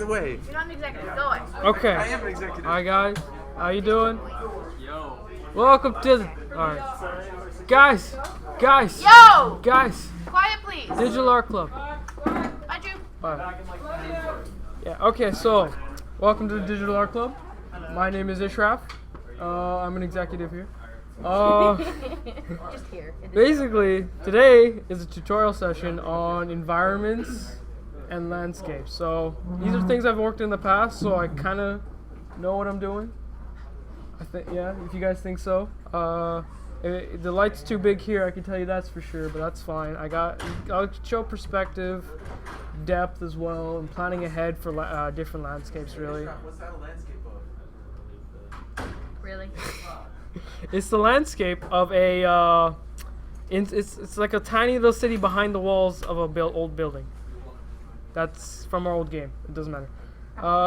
the way. You're not an executive. Go away. Okay. I am an executive. Alright, guys. How you doing? Welcome to the... Alright. Guys. Yo! Guys. Quiet, please. Digital Art Club. Bye, Drew. Bye. Yeah, okay, so... Welcome to the Digital Art Club. My name is Ishraf. I'm an executive here. Just here. Basically, today is a tutorial session on environments and landscapes. So these are things I've worked in the past, so I kind of know what I'm doing. I think, yeah, if you guys think so. The light's too big here, I can tell you that's for sure, but that's fine. I'll show perspective, depth as well, and planning ahead for different landscapes, really. What's that a landscape of? Really? It's the landscape of a, it's like a tiny little city behind the walls of a old building. That's from our old game. It doesn't matter.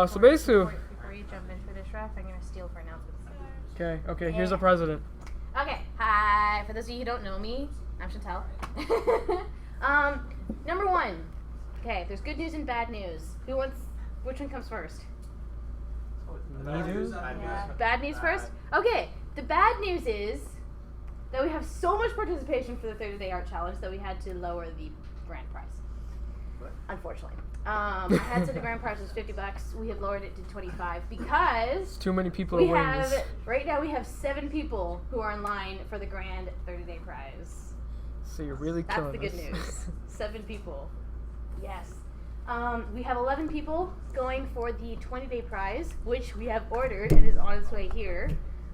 So basically... Before you jump into it, Ishraf, I'm going to steal for announcements. Okay, here's the president. Okay, hi. For those of you who don't know me, I'm Chantel. Number one. Okay, there's good news and bad news. Which one comes first? Yeah. Bad news first? Okay, the bad news is that we have so much participation for the 30-day art challenge that we had to lower the grand prize. What? Unfortunately. I had said the grand prize was $50. We have lowered it to $25 because Too many people we are winning have, this. right now we have 7 people who are in line for the grand 30-day prize. So you're really killing That's the good us. news. 7 people. Yes. We have 11 people going for the 20-day prize, which we have ordered and is on its way here.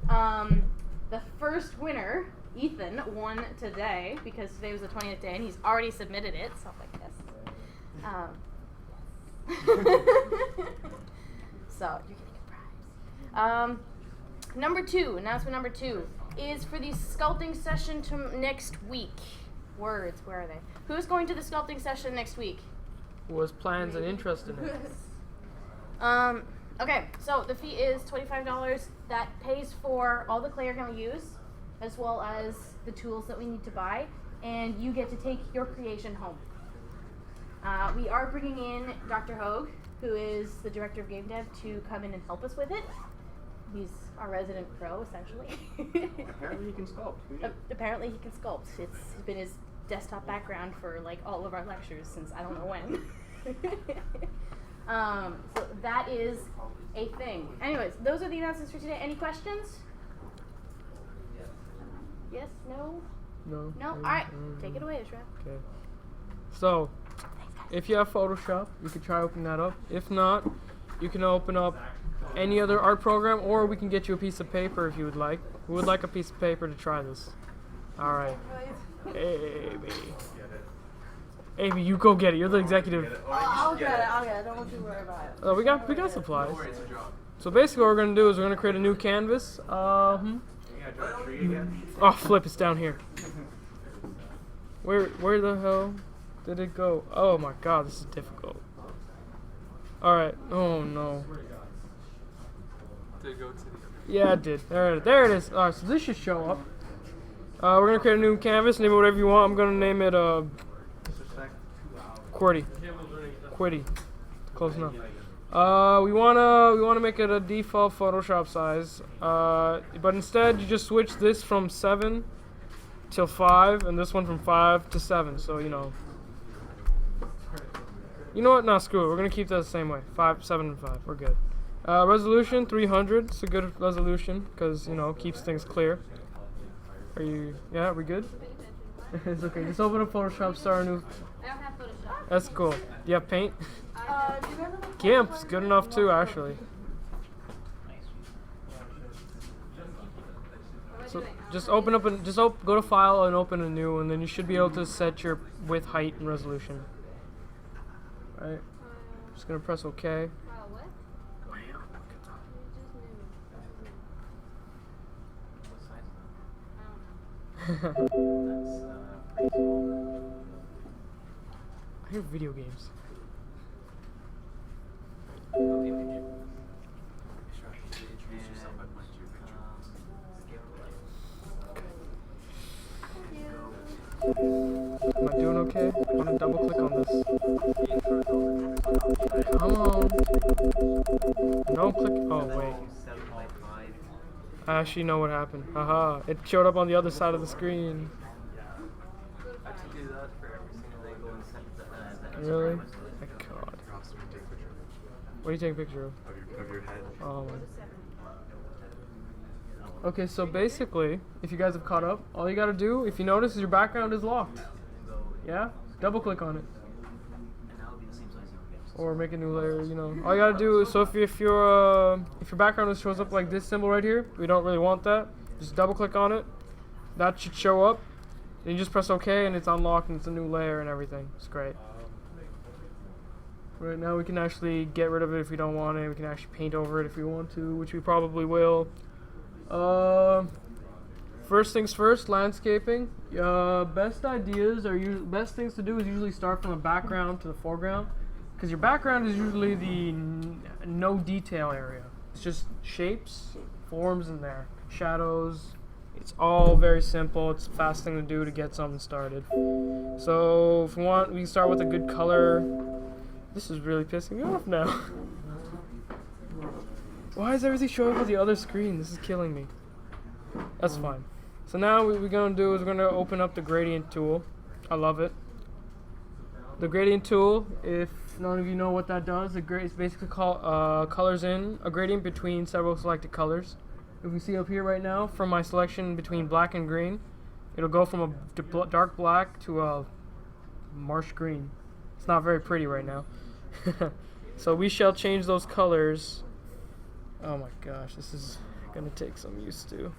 The first winner, Ethan, won today because today was the 20th day and he's already submitted it. Stuff like this. So you're getting a prize. Announcement number two is for the sculpting session next week. Words, where are they? Who's going to the sculpting session next week? Who has plans and interest in it? Okay, so the fee is $25. That pays for all the clay you're going to use, as well as the tools that we need to buy, and you get to take your creation home. We are bringing in Dr. Hogue, who is the director of game dev, to come in and help us with it. He's our resident pro, essentially. Apparently he can sculpt. Apparently he can sculpt. It's been his desktop background for like all of our lectures since I don't know when. So that is a thing. Anyways, those are the announcements for today. Any questions? Yes? No? No. No? Alright, take it away, Ishraf. Okay. So, if you have Photoshop, you can try opening that up. If not, you can open up any other art program, or we can get you a piece of paper if you would like. Who would like a piece of paper to try this? Alright. Amy. Amy, you go get it. You're the executive. I'll get it. Don't want you to worry about it. Oh, we got supplies. So basically what we're going to do is we're going to create a new canvas. Oh, flip, it's down here. Where the hell did it go? Oh my god, this is difficult. Alright, oh no. Did it go to the... Yeah, it did. There it is. Alright, so this should show up. We're going to create a new canvas, name it whatever you want. I'm going to name it, Quiddy. Close enough. We wanna make it a default Photoshop size. But instead you just switch this from 7 till 5 and this one from 5 to 7. So you know what? No, screw it. We're gonna keep that the same way. 5, 7, and 5. We're good. Resolution 300. It's a good resolution because keeps things clear. Are we good? It's okay. Just open up Photoshop, start a new. I don't have Photoshop. That's cool. Do you have paint? GIMP's good enough too, actually. So just open up and go to File and open a new, and then you should be able to set your width, height, and resolution. Right. Just gonna press OK. I hear video games. Am I doing okay? I want to double click on this. Come on. No click. Oh wait. I actually know what happened. Haha, it showed up on the other side of the screen. I have to do that for every single angle and set the Really? My God. What are you taking a picture of? Of your head. Oh. Okay, so basically, if you guys have caught up, all you gotta do, if you notice, is your background is locked. Yeah? Double click on it. Or make a new layer, you know. All you gotta do is, so if your background shows up like this symbol right here, we don't really want that. Just double click on it. That should show up. Then you just press OK and it's unlocked and it's a new layer and everything. It's great. Right now we can actually get rid of it if we don't want it. We can actually paint over it if we want to, which we probably will. First things first, landscaping. Best things to do is usually start from the background to the foreground, because your background is usually the no detail area. It's just shapes, forms in there, shadows. It's all very simple. It's a fast thing to do to get something started. So if we want, we can start with a good color. This is really pissing me off now. Why is everything showing up on the other screen? This is killing me. That's fine. So now what we're going to do is we're going to open up the gradient tool. I love it. The gradient tool, if none of you know what that does, it's basically colors in a gradient between several selected colors. If we see up here right now, from my selection between black and green, it'll go from a dark black to a marsh green. It's not very pretty right now. So we shall change those colors. Oh my gosh, this is gonna take some use to.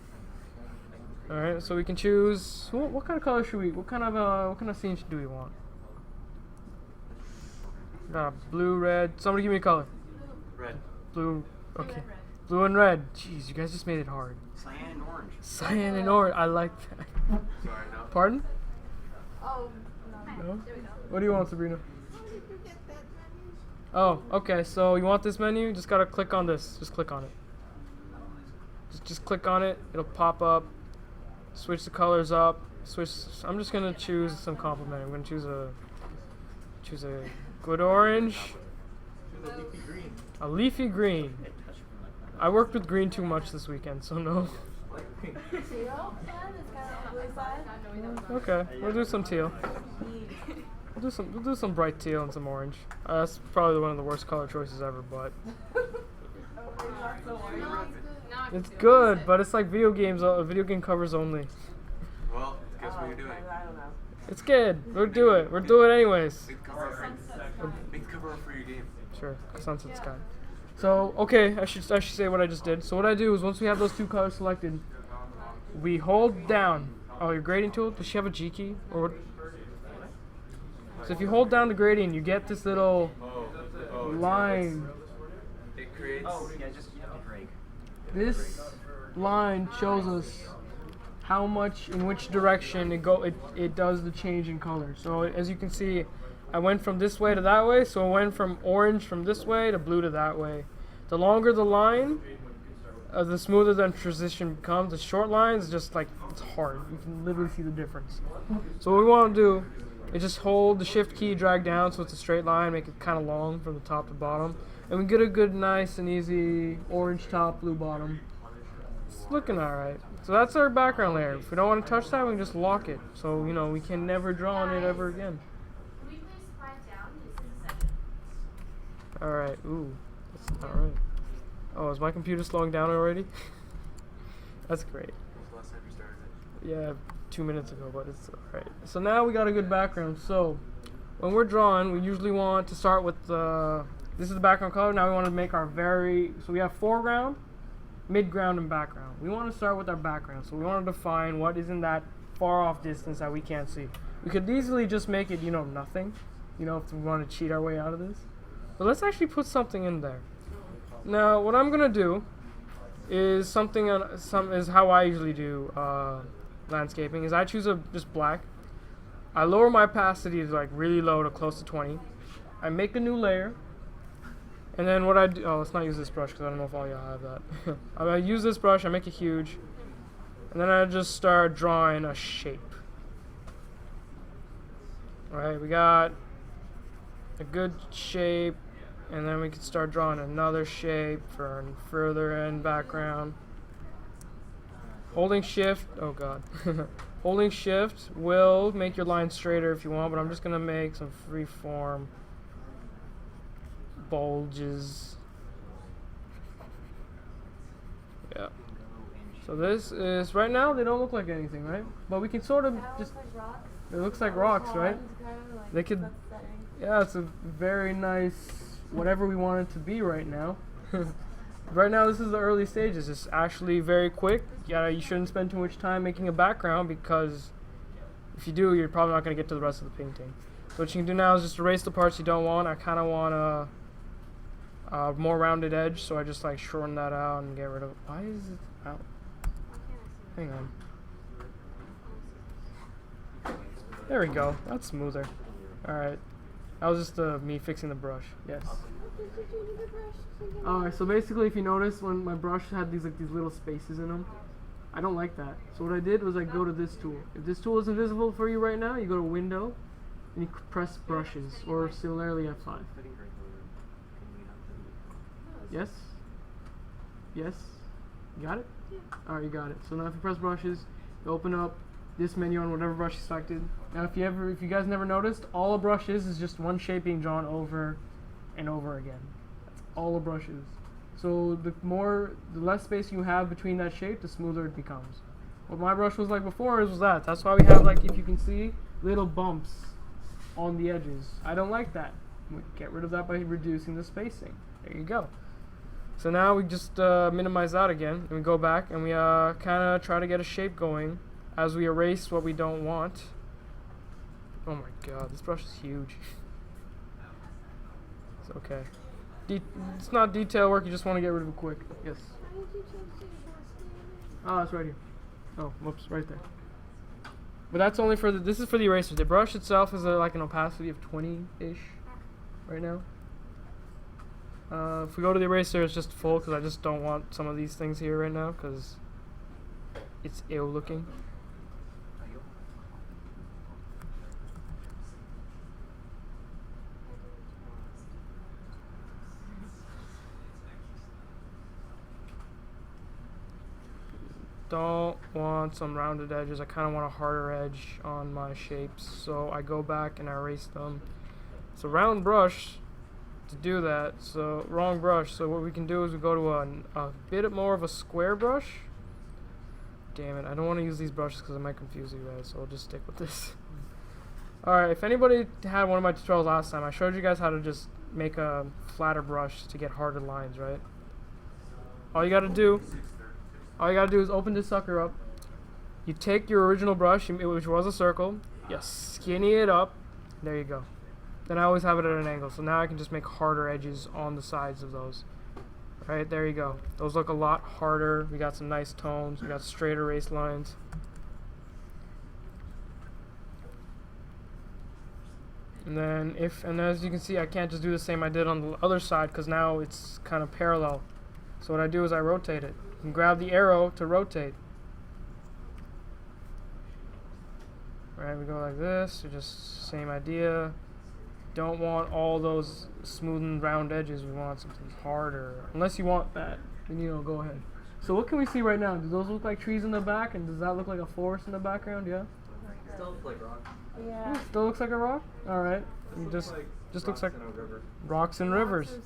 All right, so we can choose what kind of color should we? What kind of scene do we want? Blue, red. Somebody give me a color. Red. Blue. Okay. Blue and red. Jeez, you guys just made it hard. Cyan and orange. Cyan and orange. I like that. Sorry, no. Pardon? Oh, no. No? What do you want, Sabrina? Oh, okay. So you want this menu? Just gotta click on this. Just click on it. Just click on it. It'll pop up. Switch the colors up. I'm just gonna choose some complement. I'm gonna choose a good orange. A leafy green. A leafy green. I worked with green too much this weekend, so no. Teal? It's kind of blue side. Okay, we'll do some teal. We'll do some bright teal and some orange. That's probably one of the worst color choices ever, but it's good. But it's like video game covers only. Well, guess what you're doing? I don't know. It's good. We'll do it. We'll do it anyways. Make the cover up for your game. Sure, Sunset Sky. So okay, I should say what I just did. So what I do is once we have those two colors selected, we hold down. Oh, your gradient tool. Does she have a G key or what? So if you hold down the gradient, you get this little line. It creates. Oh, yeah, just drag. This line shows us how much, in which direction it does the change in color. So as you can see, I went from this way to that way, so I went from orange from this way to blue to that way. The longer the line, the smoother the transition becomes. The short lines, just like, it's hard. You can literally see the difference. So what we want to do is just hold the shift key, drag down so it's a straight line, make it kind of long from the top to bottom. And we get a good, nice and easy orange top, blue bottom. It's looking alright. So that's our background layer. If we don't want to touch that, we can just lock it. So, you know, we can never draw on it ever again. Alright, ooh, that's not right. Oh, is my computer slowing down already? That's great. When was the last time you started it? Yeah, 2 minutes ago, but it's alright. So now we got a good background. So when we're drawing, we usually want to start with this is the background color. Now we want to make our so we have foreground, midground, and background. We want to start with our background. So we want to define what is in that far off distance that we can't see. We could easily just make it, you know, nothing, you know, if we want to cheat our way out of this. But let's actually put something in there. Now, what I'm gonna do is is how I usually do landscaping. Is I choose just black. I lower my opacity to like really low to close to 20. I make a new layer, and then what I do. Oh, let's not use this brush because I don't know if all y'all have that. I use this brush. I make it huge, and then I just start drawing a shape. All right, we got a good shape. And then we can start drawing another shape for a further end background. Holding shift, oh god. Holding shift will make your line straighter if you want, but I'm just gonna make some freeform bulges. Yeah. So this is, right now they don't look like anything, right? But we can sort of just, it looks like rocks, right? They could, yeah, it's a very nice, whatever we want it to be right now. Right now this is the early stages. It's actually very quick. Yeah, you shouldn't spend too much time making a background, because if you do, you're probably not going to get to the rest of the painting. So what you can do now is just erase the parts you don't want. I kind of want a more rounded edge, so I just like shorten that out and get rid of it. Why is it out? Hang on. There we go. That's smoother. Alright. That was just me fixing the brush. Yes. Alright, so basically if you notice, when my brush had these little spaces in them, I don't like that. So what I did was I go to this tool. If this tool is invisible for you right now, you go to Window and you press Brushes, or similarly F5. Yes? Yes? You got it? Yeah. Alright, you got it. So now if you press Brushes, you open up this menu on whatever brush you selected. Now if you guys never noticed, all a brush is just one shape being drawn over and over again. That's all a brush is. So the less space you have between that shape, the smoother it becomes. What my brush was like before was that. That's why we have, like, if you can see, little bumps on the edges. I don't like that. We get rid of that by reducing the spacing. There you go. So now we just minimize that again, and we go back and we kind of try to get a shape going as we erase what we don't want. Oh my god, this brush is huge. It's okay. It's not detail work, you just want to get rid of it quick. Yes? Oh, it's right here. Oh, whoops, right there. But that's only for this is for the eraser. The brush itself is like an opacity of 20-ish right now. If we go to the eraser, it's just full because I just don't want some of these things here right now because it's ill looking. Don't want some rounded edges. I kind of want a harder edge on my shapes, so I go back and I erase them. It's a round brush to do that, so wrong brush. So what we can do is we go to a bit more of a square brush. Damn it, I don't want to use these brushes because it might confuse you guys, so I'll just stick with this. Alright, if anybody had one of my tutorials last time, I showed you guys how to just make a flatter brush to get harder lines, right? All you gotta do is open this sucker up. You take your original brush, which was a circle, you skinny it up. There you go. Then I always have it at an angle, so now I can just make harder edges on the sides of those. Right, there you go. Those look a lot harder. We got some nice tones. We got straight erase lines. And then as you can see, I can't just do the same I did on the other side because now it's kind of parallel. So what I do is I rotate it. You can grab the arrow to rotate. Alright, we go like this, so just same idea. Don't want all those smooth and round edges, we want something harder. Unless you want that, then go ahead. So what can we see right now? Do those look like trees in the back, and does that look like a forest in the background? Yeah? Still looks like rock. Yeah. Still looks like a rock? Alright. Just looks like rocks and rivers.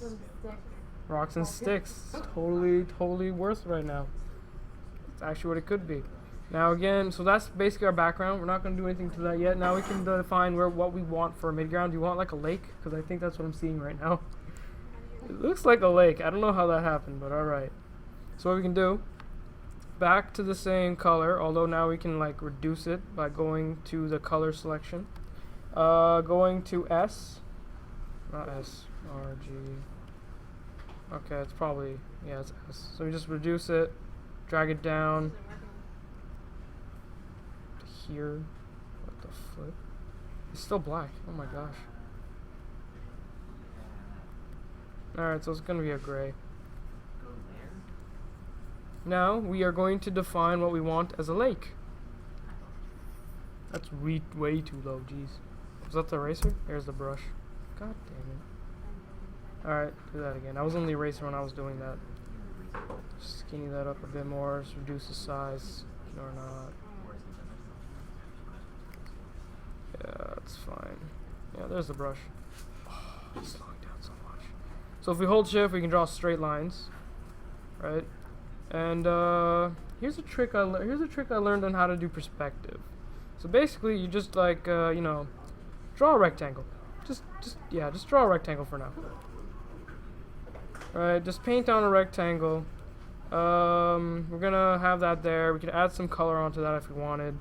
Rocks and sticks. It's totally worth right now. It's actually what it could be. Now again, so that's basically our background. We're not going to do anything to that yet. Now we can define what we want for a midground. Do you want like a lake? Because I think that's what I'm seeing right now. It looks like a lake. I don't know how that happened, but alright. So what we can do, back to the same color, although now we can like reduce it by going to the color selection. Going to S. Not S. R, G. Okay, it's probably, yeah, it's S. So we just reduce it, drag it down to here. What the flip? It's still black. Oh my gosh. Alright, so it's going to be a gray. Now we are going to define what we want as a lake. That's way too low, jeez. Was that the eraser? There's the brush. God damn it. Alright, do that again. I was only erasing when I was doing that. Skinny that up a bit more, just reduce the size or not. Yeah, that's fine. Yeah, there's the brush. Oh, it's slowing down so much. So if we hold shift, we can draw straight lines, right? And here's a trick I learned on how to do perspective. So basically, you just like you know, draw a rectangle. Just draw a rectangle for now. Right, just paint on a rectangle. We're gonna have that there. We could add some color onto that if we wanted.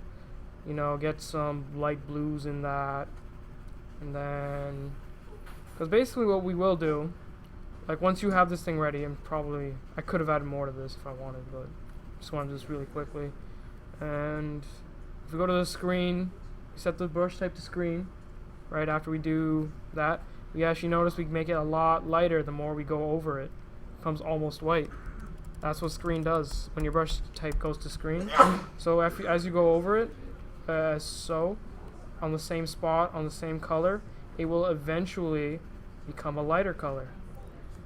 You know, get some light blues in that. And then, because basically what we will do, like once you have this thing ready, and probably, I could have added more to this if I wanted, but just want to do this really quickly. And if we go to the screen, we set the brush type to screen. Right after we do that, we actually notice we can make it a lot lighter the more we go over it. It becomes almost white. That's what screen does when your brush type goes to screen. So as you go over it, so on the same spot, on the same color, it will eventually become a lighter color.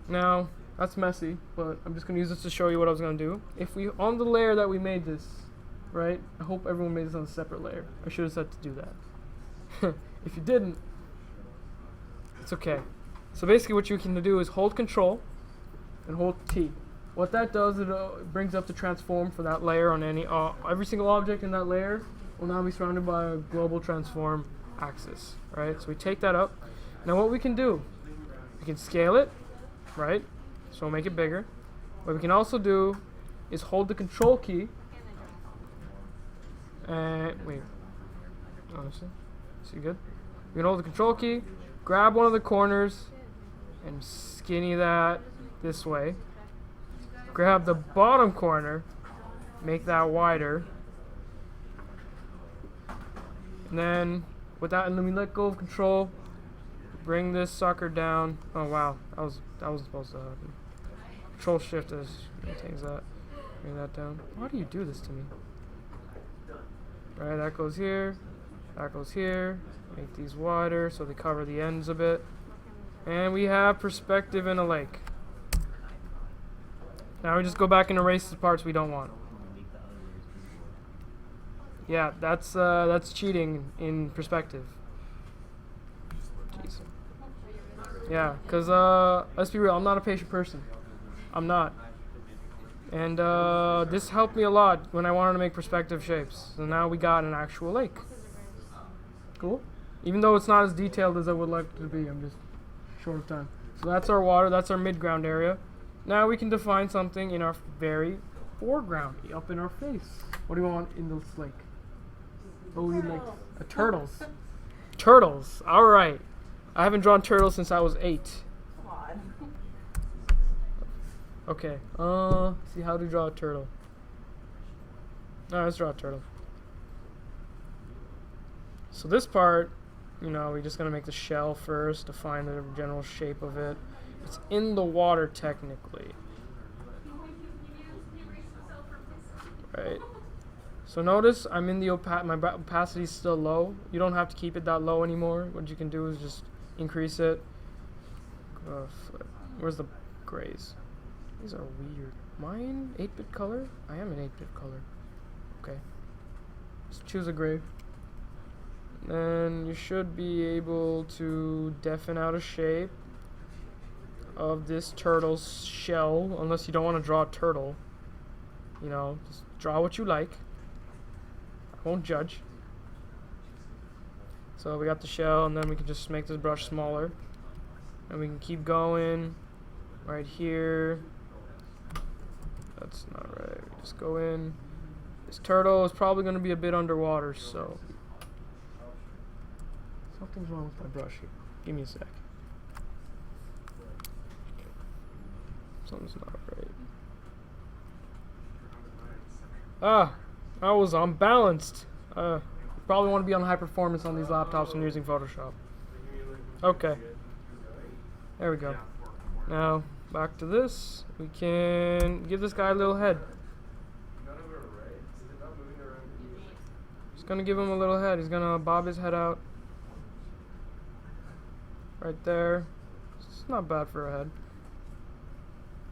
Now, that's messy, but I'm just going to use this to show you what I was going to do. If we, on the layer that we made this, right, I hope everyone made this on a separate layer. I should have said to do that. If you didn't, it's okay. So basically what you can do is hold Control and hold T. What that does, it brings up the transform for that layer on every single object in that layer will now be surrounded by a global transform axis, right? So we take that up. Now what we can do, we can scale it, right? So we'll make it bigger. What we can also do is hold the Control key and wait. Honestly, see good? You can hold the Control key, grab one of the corners, and skinny that this way. Grab the bottom corner, make that wider. And then, with that, and then we let go of Control, bring this sucker down. Oh wow, that was supposed to happen. Control Shift maintains that. Bring that down. Why do you do this to me? Right, that goes here. That goes here. Make these wider so they cover the ends a bit. And we have perspective in a lake. Now we just go back and erase the parts we don't want. Yeah, that's cheating in perspective. Jeez. Yeah, because let's be real, I'm not a patient person. I'm not. And this helped me a lot when I wanted to make perspective shapes. So now we got an actual lake. Cool. Even though it's not as detailed as I would like it to be, I'm just short of time. So that's our water, that's our midground area. Now we can define something in our very foreground, up in our face. What do you want in this lake? Oh, we like turtles. Turtles. All right. I haven't drawn turtles since I was 8. Come on. Okay. See how to draw a turtle. All right, let's draw a turtle. So this part, you know, we're just gonna make the shell first, define the general shape of it. It's in the water technically. Right. So notice I'm in the my opacity is still low. You don't have to keep it that low anymore. What you can do is just increase it. Flip. Where's the grays? These are weird. Mine 8-bit color? I am an 8-bit color. Okay. Just choose a gray. Then you should be able to deafen out a shape of this turtle's shell, unless you don't want to draw a turtle. You know, just draw what you like. I won't judge. So we got the shell, and then we can just make this brush smaller. And we can keep going right here. That's not right. We just go in. This turtle is probably going to be a bit underwater, so something's wrong with my brush here. Give me a sec. Something's not right. Ah, I was unbalanced. Probably want to be on high performance on these laptops when using Photoshop. Okay. There we go. Now, back to this. We can give this guy a little head. Just gonna give him a little head. He's gonna bob his head out. Right there. Just It's not bad for a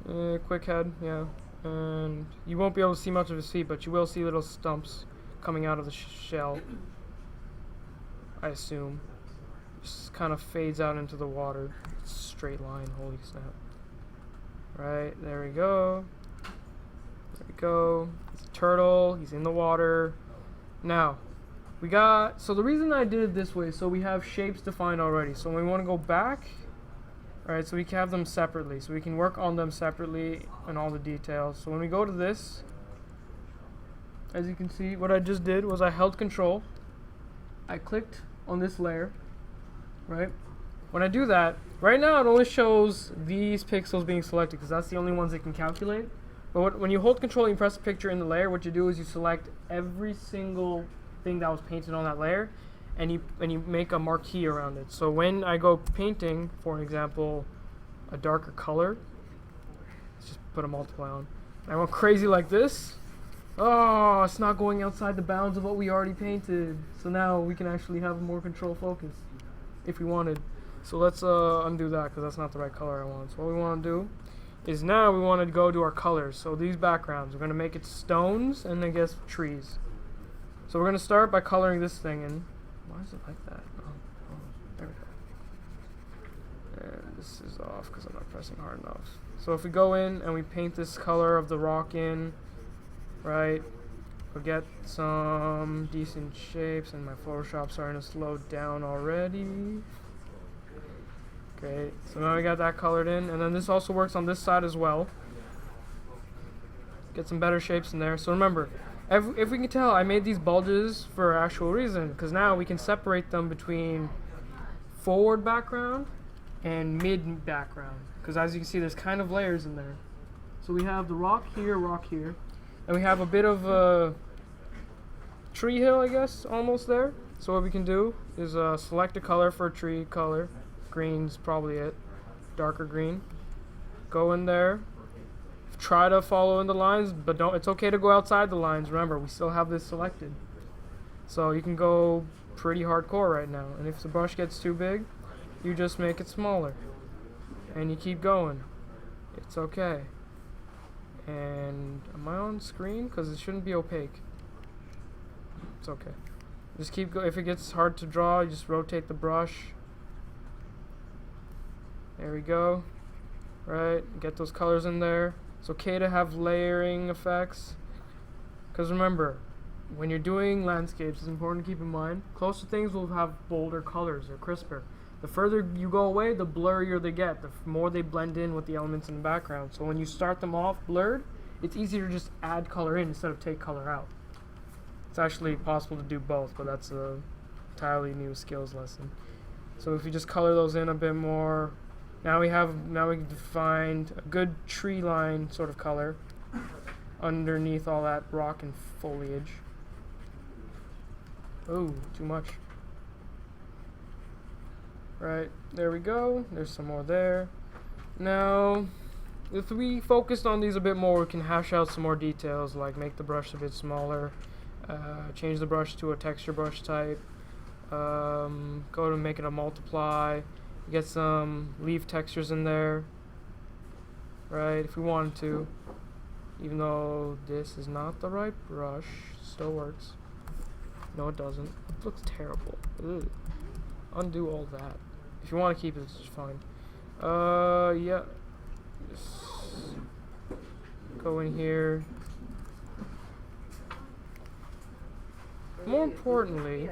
head. Quick head, yeah. And you won't be able to see much of his feet, but you will see little stumps coming out of the shell, I assume. Just kind of fades out into the water. Straight line, holy snap. Right, there we go. There we go. He's a turtle, he's in the water. Now, so the reason I did it this way, so we have shapes defined already. So when we want to go back, alright, so we can have them separately. So we can work on them separately and all the details. So when we go to this, as you can see, what I just did was I held control. I clicked on this layer, right? When I do that, right now it only shows these pixels being selected because that's the only ones it can calculate. But when you hold control and you press a picture in the layer, what you do is you select every single thing that was painted on that layer, and you make a marquee around it. So when I go painting, for example, a darker color, let's just put a multiply on. I went crazy like this. Oh, it's not going outside the bounds of what we already painted. So now we can actually have more control focus if we wanted. So let's undo that because that's not the right color I want. So what we want to do is now we want to go to our colors. So these backgrounds, we're going to make it stones and I guess trees. So we're going to start by coloring this thing in. Why is it like that? Oh, there we go. And this is off because I'm not pressing hard enough. So if we go in and we paint this color of the rock in, right, we'll get some decent shapes, and my Photoshop's starting to slow down already. Great, so now we got that colored in, and then this also works on this side as well. Get some better shapes in there. So remember, if we can tell, I made these bulges for actual reason, because now we can separate them between forward background and mid background, because as you can see, there's kind of layers in there. So we have the rock here, and we have a bit of a tree hill, I guess, almost there. So what we can do is select a color for a tree color. Green's probably it. Darker green. Go in there. Try to follow in the lines, but don't. It's okay to go outside the lines. Remember, we still have this selected. So you can go pretty hardcore right now. And if the brush gets too big, you just make it smaller. And you keep going. It's okay. And am I on screen? Because it shouldn't be opaque. It's okay. Just keep going. If it gets hard to draw, you just rotate the brush. There we go. Right, get those colors in there. It's okay to have layering effects. Because remember, when you're doing landscapes, it's important to keep in mind, closer things will have bolder colors or crisper. The further you go away, the blurrier they get, the more they blend in with the elements in the background. So when you start them off blurred, it's easier to just add color in instead of take color out. It's actually possible to do both, but that's a entirely new skills lesson. So if you just color those in a bit more, now we defined a good tree line sort of color underneath all that rock and foliage. Oh, too much. Right, there we go. There's some more there. Now, if we focused on these a bit more, we can hash out some more details, like make the brush a bit smaller, change the brush to a texture brush type, go to make it a multiply, get some leaf textures in there, right, if we wanted to, even though this is not the right brush, still works. No, it doesn't. It looks terrible. Ugh. Undo all that. If you want to keep it, it's fine. Yeah. Just go in here. More importantly,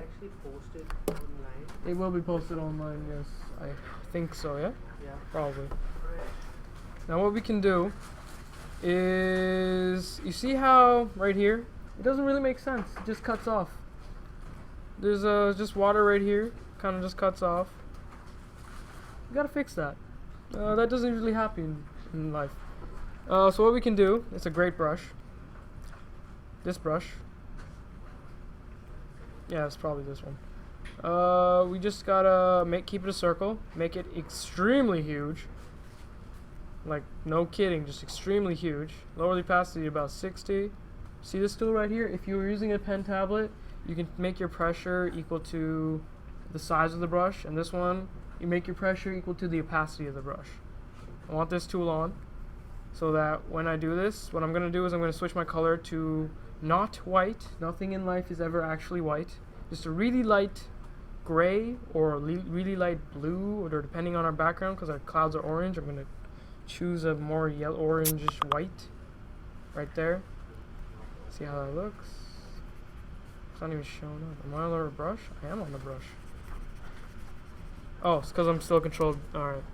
it will be posted online, yes. I think so, yeah? Yeah. Probably. Now what we can do is, you see how right here, it doesn't really make sense. It just cuts off. There's just water right here, kind of just cuts off. You gotta fix that. That doesn't usually happen in life. So what we can do, it's a great brush. This brush. Yeah, it's probably this one. We just gotta keep it a circle, make it extremely huge. Like, no kidding, just extremely huge. Lower the opacity about 60. See this tool right here? If you were using a pen tablet, you can make your pressure equal to the size of the brush, and this one you make your pressure equal to the opacity of the brush. I want this tool on so that when I do this, what I'm going to do is I'm going to switch my color to not white. Nothing in life is ever actually white. Just a really light gray or a really light blue, or depending on our background, because our clouds are orange, I'm going to choose a more yellow orangish white right there. See how that looks? It's not even showing up. Am I on the brush? I am on the brush. Oh, it's because I'm still controlled. Alright.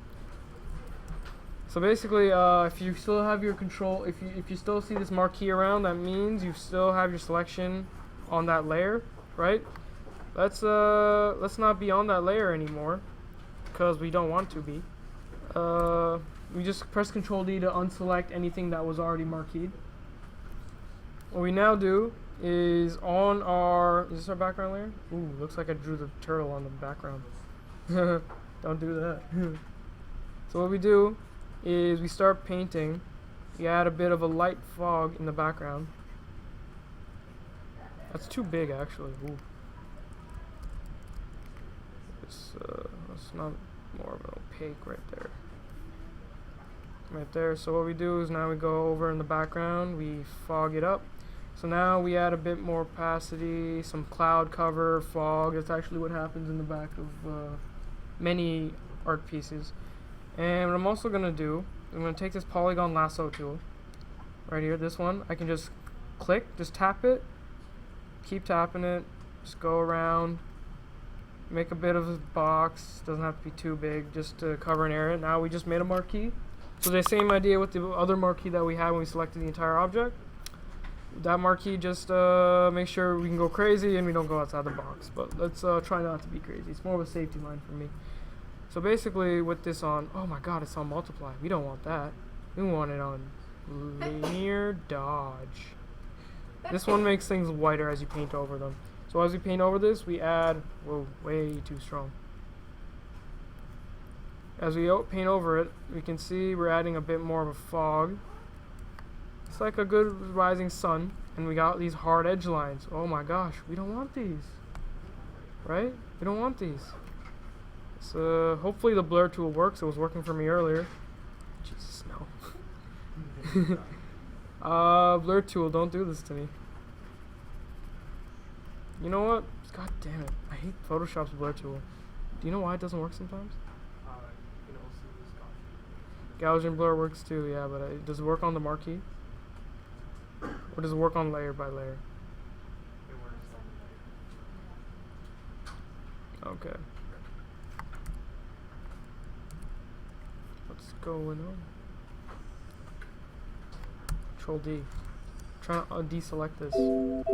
So basically, if you still have your control, if you still see this marquee around, that means you still have your selection on that layer, right? Let's not be on that layer anymore, because we don't want to be. We just press Control D to unselect anything that was already marqueed. What we now do is on our, is this our background layer? Ooh, looks like I drew the turtle on the background. Don't do that. So what we do is we start painting. We add a bit of a light fog in the background. That's too big, actually. Ooh. It's not more of an opaque right there. Right there. So what we do is now we go over in the background, we fog it up. So now we add a bit more opacity, some cloud cover, fog. That's actually what happens in the back of many art pieces. And what I'm also going to do, I'm going to take this polygon lasso tool right here, this one. I can just click, just tap it, keep tapping it, just go around, make a bit of a box. Doesn't have to be too big, just to cover an area. Now we just made a marquee. So the same idea with the other marquee that we had when we selected the entire object. That marquee, just make sure we can go crazy and we don't go outside the box. But let's try not to be crazy. It's more of a safety line for me. So basically with this on, oh my god, it's on multiply. We don't want that. We want it on linear dodge. This one makes things whiter as you paint over them. So as we paint over this, we add, whoa, way too strong. As we paint over it, we can see we're adding a bit more of a fog. It's like a good rising sun, and we got these hard edge lines. Oh my gosh, we don't want these, right? We don't want these. So hopefully the blur tool works. It was working for me earlier. Jesus, no. Blur tool, don't do this to me. You know what? God damn it. I hate Photoshop's blur tool. Do you know why it doesn't work sometimes? You can also use Gaussian blur works too, yeah, but does it work on the marquee? Or does it work on layer by layer? It works on Okay. What's going on? Control D. Trying to deselect this. Did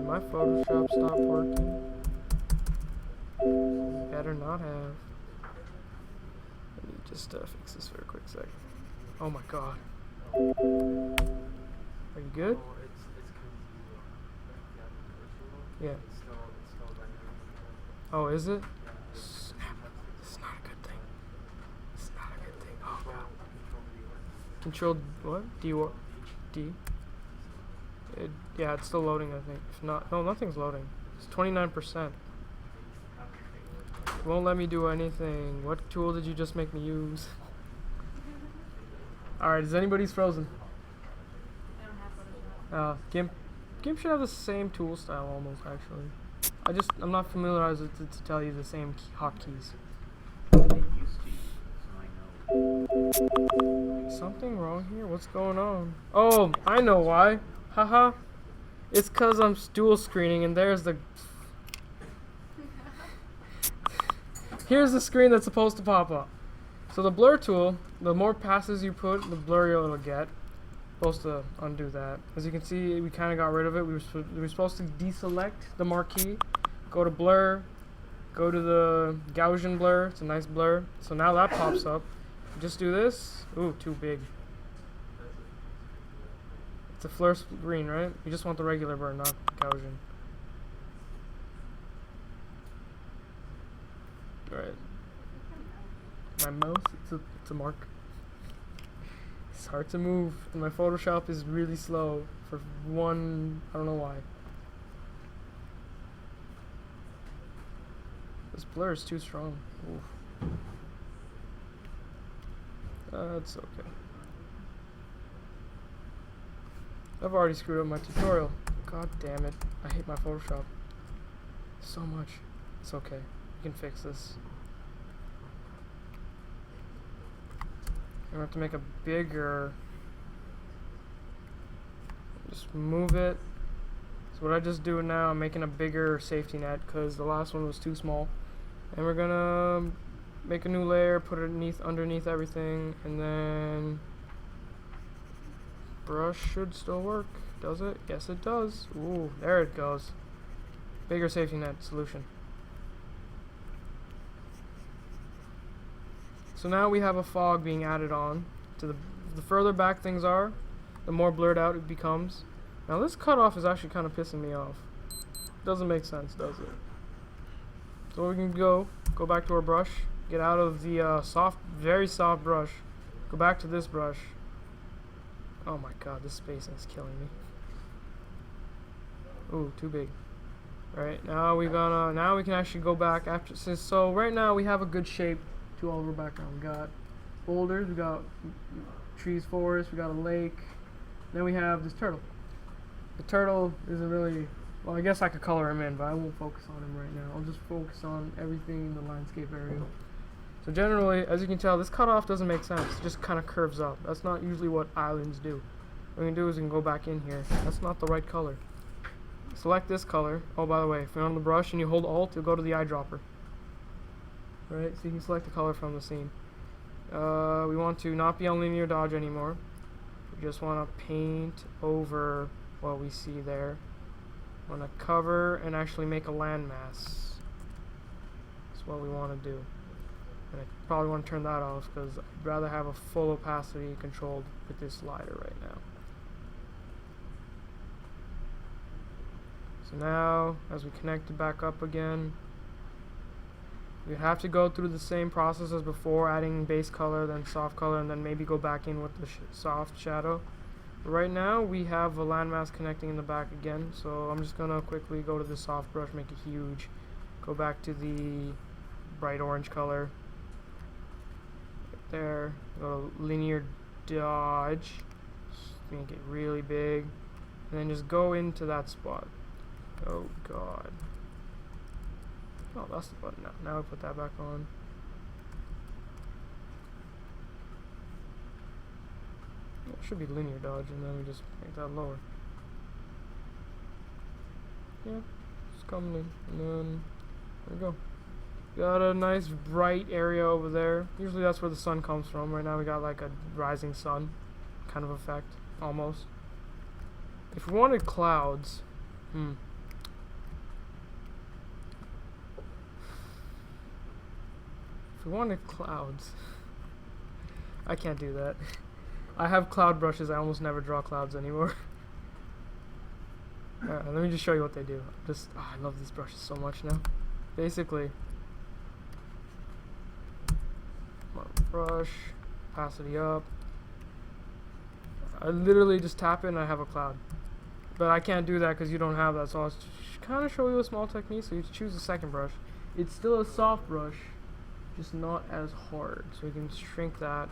my Photoshop stop working? Better not have. Let me just fix this for a quick second. Oh my god. Are you good? Oh, it's because you have the virtual. Yeah. It's still rendering. Oh, is it? Snap. This is not a good thing. This is not a good thing. Oh god. Control what? D? Yeah, it's still loading, I think. If not, no, nothing's loading. It's 29%. It won't let me do anything. What tool did you just make me use? Alright, is anybody's frozen? I don't have Photoshop. GIMP should have the same tool style almost, actually. I'm not familiarized with it to tell you the same hotkeys. They used to use, so I know. Something wrong here? What's going on? Oh, I know why. Haha. It's cause I'm dual screening and there's the... Here's the screen that's supposed to pop up. So the blur tool, the more passes you put, the blurrier it'll get. Supposed to undo that. As you can see, we kind of got rid of it. We were supposed to deselect the marquee, go to blur, go to the Gaussian blur. It's a nice blur. So now that pops up. Just do this. Ooh, too big. It's a fluorescent green, right? You just want the regular blur, not Gaussian. Alright. My mouse, it's a mark. It's hard to move, and my Photoshop is really slow for one, I don't know why. This blur is too strong. Oof. That's okay. I've already screwed up my tutorial. God damn it. I hate my Photoshop so much. It's okay. We can fix this. I'm gonna have to make a bigger. Just move it. So what I just do now, I'm making a bigger safety net because the last one was too small. And we're gonna make a new layer, put it underneath everything, and then brush should still work. Does it? Yes, it does. Ooh, there it goes. Bigger safety net solution. So now we have a fog being added on. To the further back things are, the more blurred out it becomes. Now this cutoff is actually kind of pissing me off. Doesn't make sense, does it? So we can go back to our brush, get out of the very soft brush, go back to this brush. Oh my god, this spacing is killing me. Ooh, too big. Alright, now we can actually go back after. So right now we have a good shape to all of our background. We got boulders, we got trees, forest, we got a lake. Then we have this turtle. The turtle isn't really, well, I guess I could color him in, but I won't focus on him right now. I'll just focus on everything in the landscape area. So generally, as you can tell, this cutoff doesn't make sense. It just kind of curves up. That's not usually what islands do. What we can do is we can go back in here. That's not the right color. Select this color. Oh, by the way, if you're on the brush and you hold Alt, you'll go to the eyedropper. Right, so you can select the color from the scene. We want to not be on linear dodge anymore. We just want to paint over what we see there. Want to cover and actually make a landmass. That's what we want to do. And I probably want to turn that off because I'd rather have a full opacity controlled with this slider right now. So now, as we connect it back up again, we have to go through the same process as before, adding base color, then soft color, and then maybe go back in with the soft shadow. But right now, we have a landmass connecting in the back again, so I'm just going to quickly go to the soft brush, make it huge, go back to the bright orange color, right there, go to linear dodge, make it really big, and then just go into that spot. Oh god. Oh, that's the button now. Now we put that back on. It should be linear dodge, and then we just make that lower. Yeah, it's coming in, and then there we go. Got a nice bright area over there. Usually that's where the sun comes from. Right now we got like a rising sun kind of effect, almost. If we wanted clouds, If we wanted clouds, I can't do that. I have cloud brushes, I almost never draw clouds anymore. Alright, let me just show you what they do. I love these brushes so much now. Basically, brush, opacity up. I literally just tap it and I have a cloud. But I can't do that because you don't have that, so I'll kind of show you a small technique. So you choose the second brush. It's still a soft brush, just not as hard. So we can shrink that.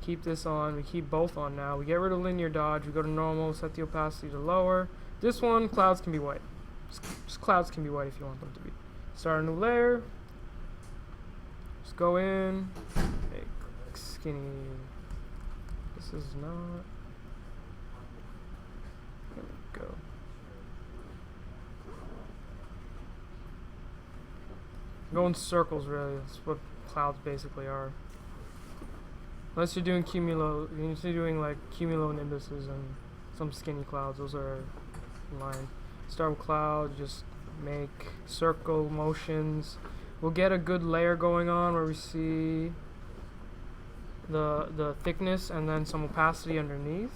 Keep this on. We keep both on now. We get rid of linear dodge. We go to normal, set the opacity to lower. This one, clouds can be white. Just clouds can be white if you want them to be. Start a new layer. Just go in. Make skinny. This is not. There we go. Go in circles, really. That's what clouds basically are. Unless you're doing like cumulonimbuses and some skinny clouds, those are in line. Start with clouds, just make circle motions. We'll get a good layer going on where we see the thickness and then some opacity underneath.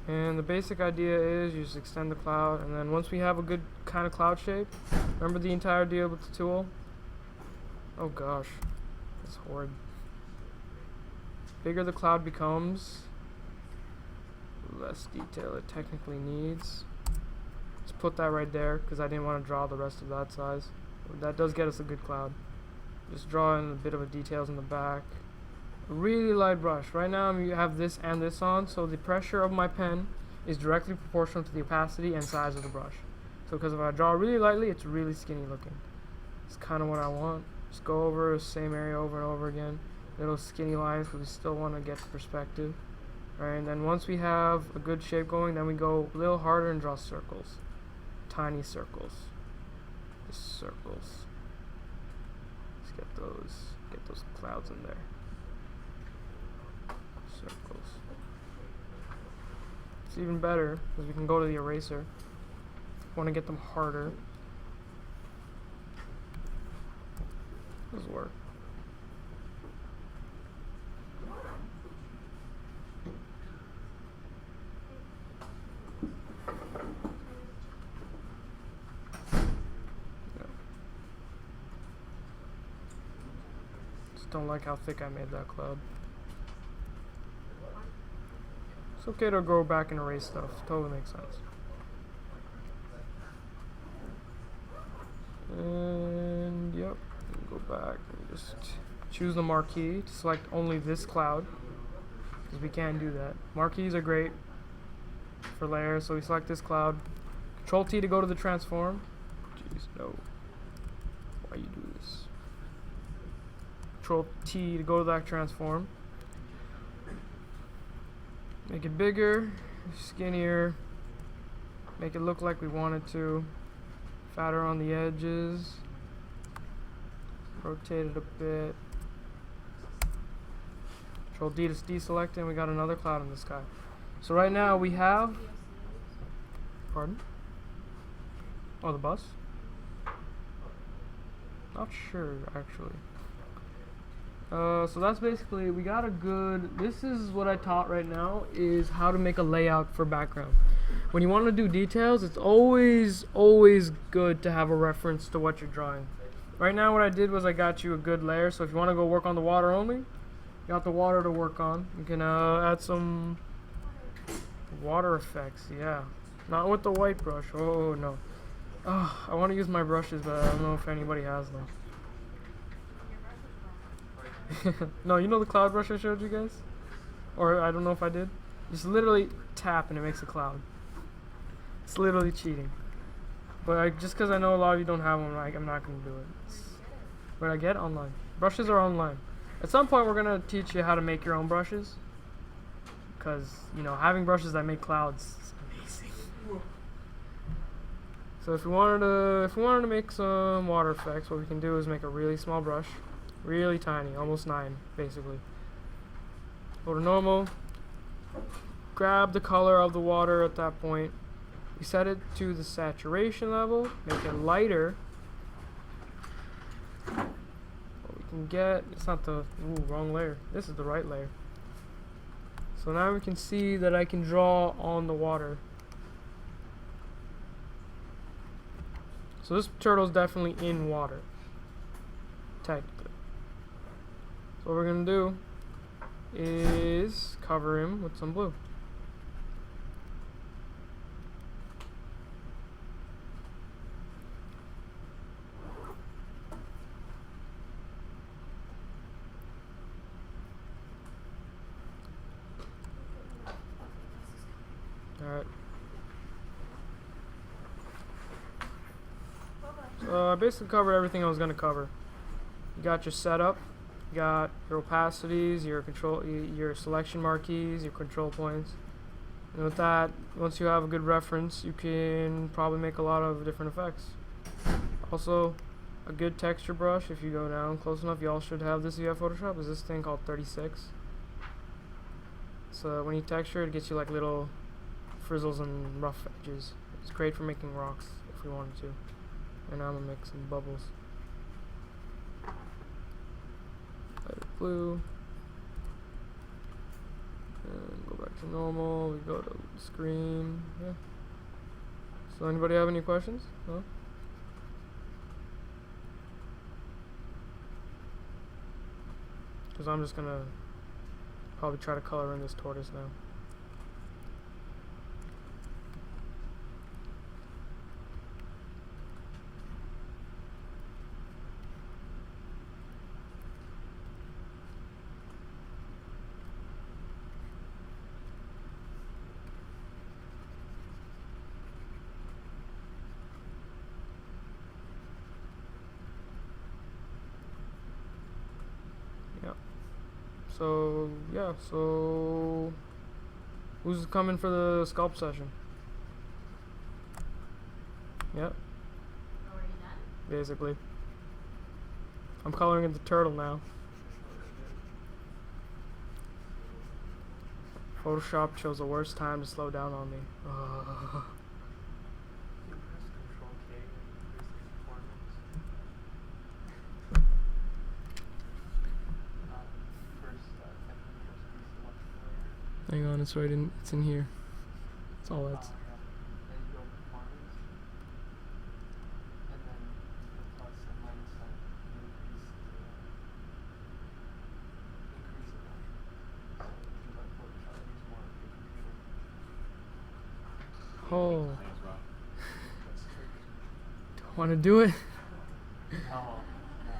And the basic idea is you just extend the cloud, and then once we have a good kind of cloud shape, remember the entire deal with the tool? Oh gosh, that's horrid. Bigger the cloud becomes, less detail it technically needs. Just put that right there because I didn't want to draw the rest of that size. That does get us a good cloud. Just draw in a bit of a details in the back. A really light brush. Right now I have this and this on, so the pressure of my pen is directly proportional to the opacity and size of the brush. So because if I draw really lightly, it's really skinny looking. It's kind of what I want. Just go over the same area over and over again. Little skinny lines because we still want to get perspective. Alright, and then once we have a good shape going, then we go a little harder and draw circles. Tiny circles. Just circles. Let's get those clouds in there. Circles. It's even better because we can go to the eraser. Want to get them harder. Does work. Just don't like how thick I made that cloud. It's okay to go back and erase stuff. Totally makes sense. And yep, go back and just choose the marquee to select only this cloud because we can do that. Marquees are great for layers, so we select this cloud. Control T to go to the transform. Jeez, no. Why you do this? Control T to go to that transform. Make it bigger, skinnier. Make it look like we want it to. Fatter on the edges. Rotate it a bit. Control D to deselect, and we got another cloud in the sky. So right now we have. Pardon? Oh, the bus? Not sure actually. So that's basically, we got a good, this is what I taught right now, is how to make a layout for background. When you want to do details, it's always good to have a reference to what you're drawing. Right now what I did was I got you a good layer, so if you want to go work on the water only, you got the water to work on. You can add some water effects, yeah. Not with the white brush, oh no. Oh, I want to use my brushes, but I don't know if anybody has them. No, you know the cloud brush I showed you guys? Or I don't know if I did. Just literally tap and it makes a cloud. It's literally cheating. But just because I know a lot of you don't have one, I'm not going to do it. But I get online. Brushes are online. At some point we're going to teach you how to make your own brushes. Because, you know, having brushes that make clouds is amazing. So if we wanted to make some water effects, what we can do is make a really small brush. Really tiny, almost 9 basically. Go to normal, grab the color of the water at that point. We set it to the saturation level, make it lighter. What we can get, it's not the, wrong layer. This is the right layer. So now we can see that I can draw on the water. So this turtle's definitely in water, technically. So what we're going to do is cover him with some blue. Alright. So I basically covered everything I was going to cover. You got your setup. You got your opacities, your control, your selection marquees, your control points. And with that, once you have a good reference, you can probably make a lot of different effects. Also, a good texture brush, if you go down close enough, you all should have this if you have Photoshop, is this thing called 36. So when you texture, it gets you like little frizzles and rough edges. It's great for making rocks if we wanted to. And I'm gonna make some bubbles. Blue, and go back to normal. We go to screen. Yeah. So anybody have any questions? No? Because I'm just gonna probably try to color in this tortoise now. So yeah, so who's coming for the sculpt session? Yep, Already done? basically. I'm coloring in the turtle now. Photoshop chose the worst time to slow down on me. You press Control K and increase the performance. First, type in the first piece of electrical layer. Hang on, it's right in. It's in here. That's all that's. Yeah. Then you go performance. And then the plus and minus sign. You increase it a bunch. So you let Photoshop use more of your computer. Oh, That's tricky. don't want to do it. Oh, not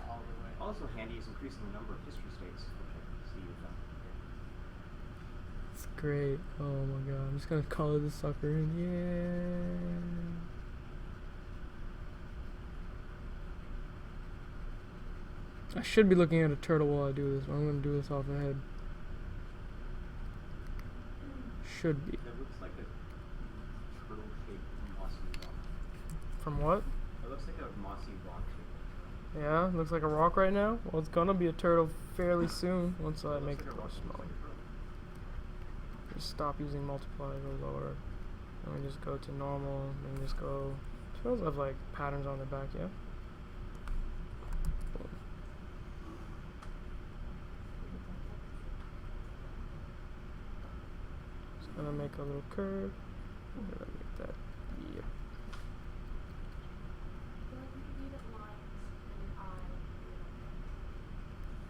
all the way. Also handy is increasing the number of history states, which I see you've done. It's great. Oh my god, I'm just gonna color this sucker in. Yeah. I should be looking at a turtle while I do this, but I'm gonna do this off the head. Should be. That looks like a turtle-shaped mossy rock. From what? It looks like a mossy rock shape. Yeah, looks like a rock right now. Well, it's gonna be a turtle fairly soon once I make it Looks like a go rock, small. looks like a turtle. Just stop using multiply, go lower. And we just go to normal, and just go. Turtles have like patterns on their back, yeah? Just gonna make a little curve. I'm gonna make that. Yep.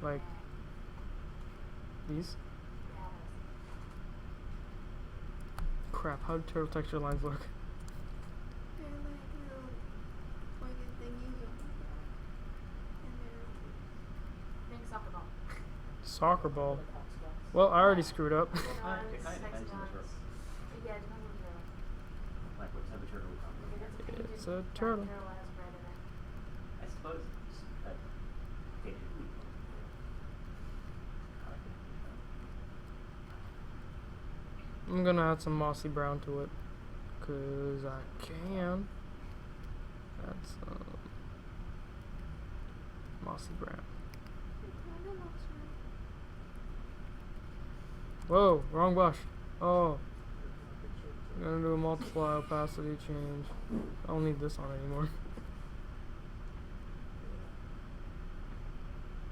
Like these. Crap, how do turtle texture lines look? They're like little pointed thingies on the back. And they're Think soccer ball. Soccer ball. Well, I already screwed up. It kind of depends on the turtle. Yeah, it depends on the turtle. Like what type of turtle we're talking about. It's a turtle. Turtle has red in it. I suppose it's painted blue. I like it. I'm gonna add some mossy brown to it, cause I can. Add some mossy brown. kind of looks right. Whoa, wrong brush. Oh, I'm gonna do a multiply opacity change. I don't need this on anymore.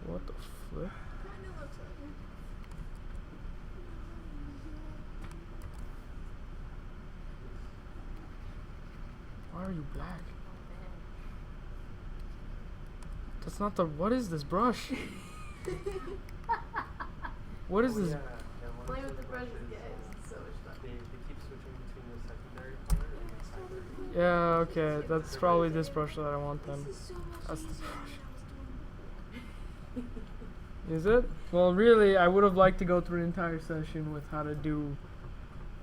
What the flip? Kind of looks like it. Why are you black? That's not the. What is this brush? What is this? Yeah, Play one with the of brushes, brushes, guys. It's so much fun. They keep switching between the secondary color and the primary color. Yeah, okay, that's probably this brush that I want then. This is so much That's the easier brush. than I was doing before. Is it? Well, really, I would have liked to go through an entire session with how to do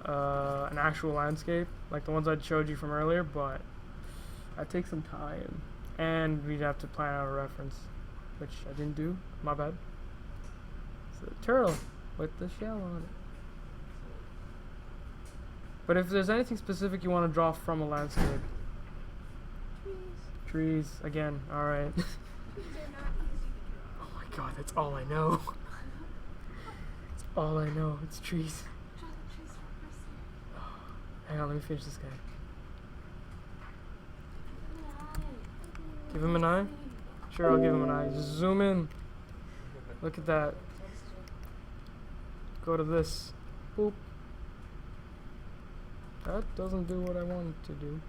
an actual landscape, like the ones I showed you from earlier, but that takes some time. And we'd have to plan out a reference, which I didn't do. My bad. It's a turtle with the shell on it. But if there's anything specific you want to draw from a landscape, Trees. trees, again, alright. Trees are not easy to draw. Oh my god, that's all I know. It's all I know, it's trees. Draw the trees for person. Hang on, let me finish this guy. Give Give him an eye? Sure, I'll give him an eye. Just zoom in. Look at that. Go to this. Boop. That doesn't do what I want it to do.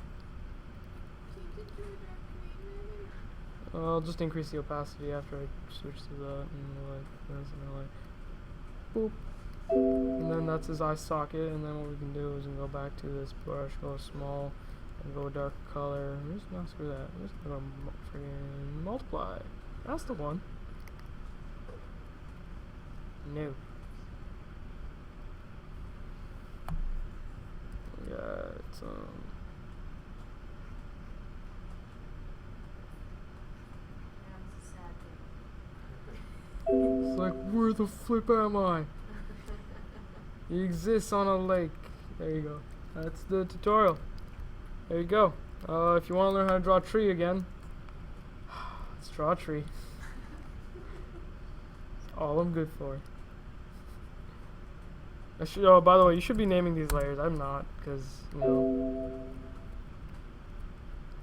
I'll just increase the opacity after I switch to that, and like this, and then like boop. And then that's his eye socket, and then what we can do is we can go back to this brush, go small, and go dark color. I'm just not screw that. I'm just gonna freaking multiply. That's the one. No. Yeah, it's like, where the flip am I? He exists on a lake. There you go. That's the tutorial. There you go. If you want to learn how to draw a tree again, let's draw a tree. All I'm good for. I should. Oh, by the way, you should be naming these layers. I'm not, because you know.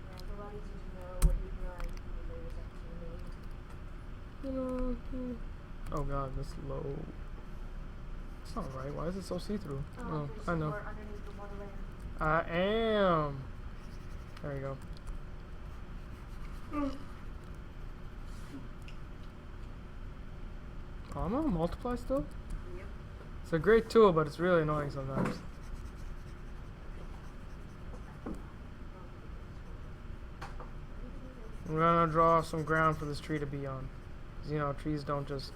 Yeah, it's a lot easier to know what you're drawing when the layers actually made. Oh god, this low. It's not right. Why is it so see-through? Oh, I know. Underneath the water layer. I am. There you go. Oh, I'm on multiply still? Yep. It's a great tool, but it's really annoying sometimes. I'm gonna draw some ground for this tree to be on. 'Cause, you know, trees don't just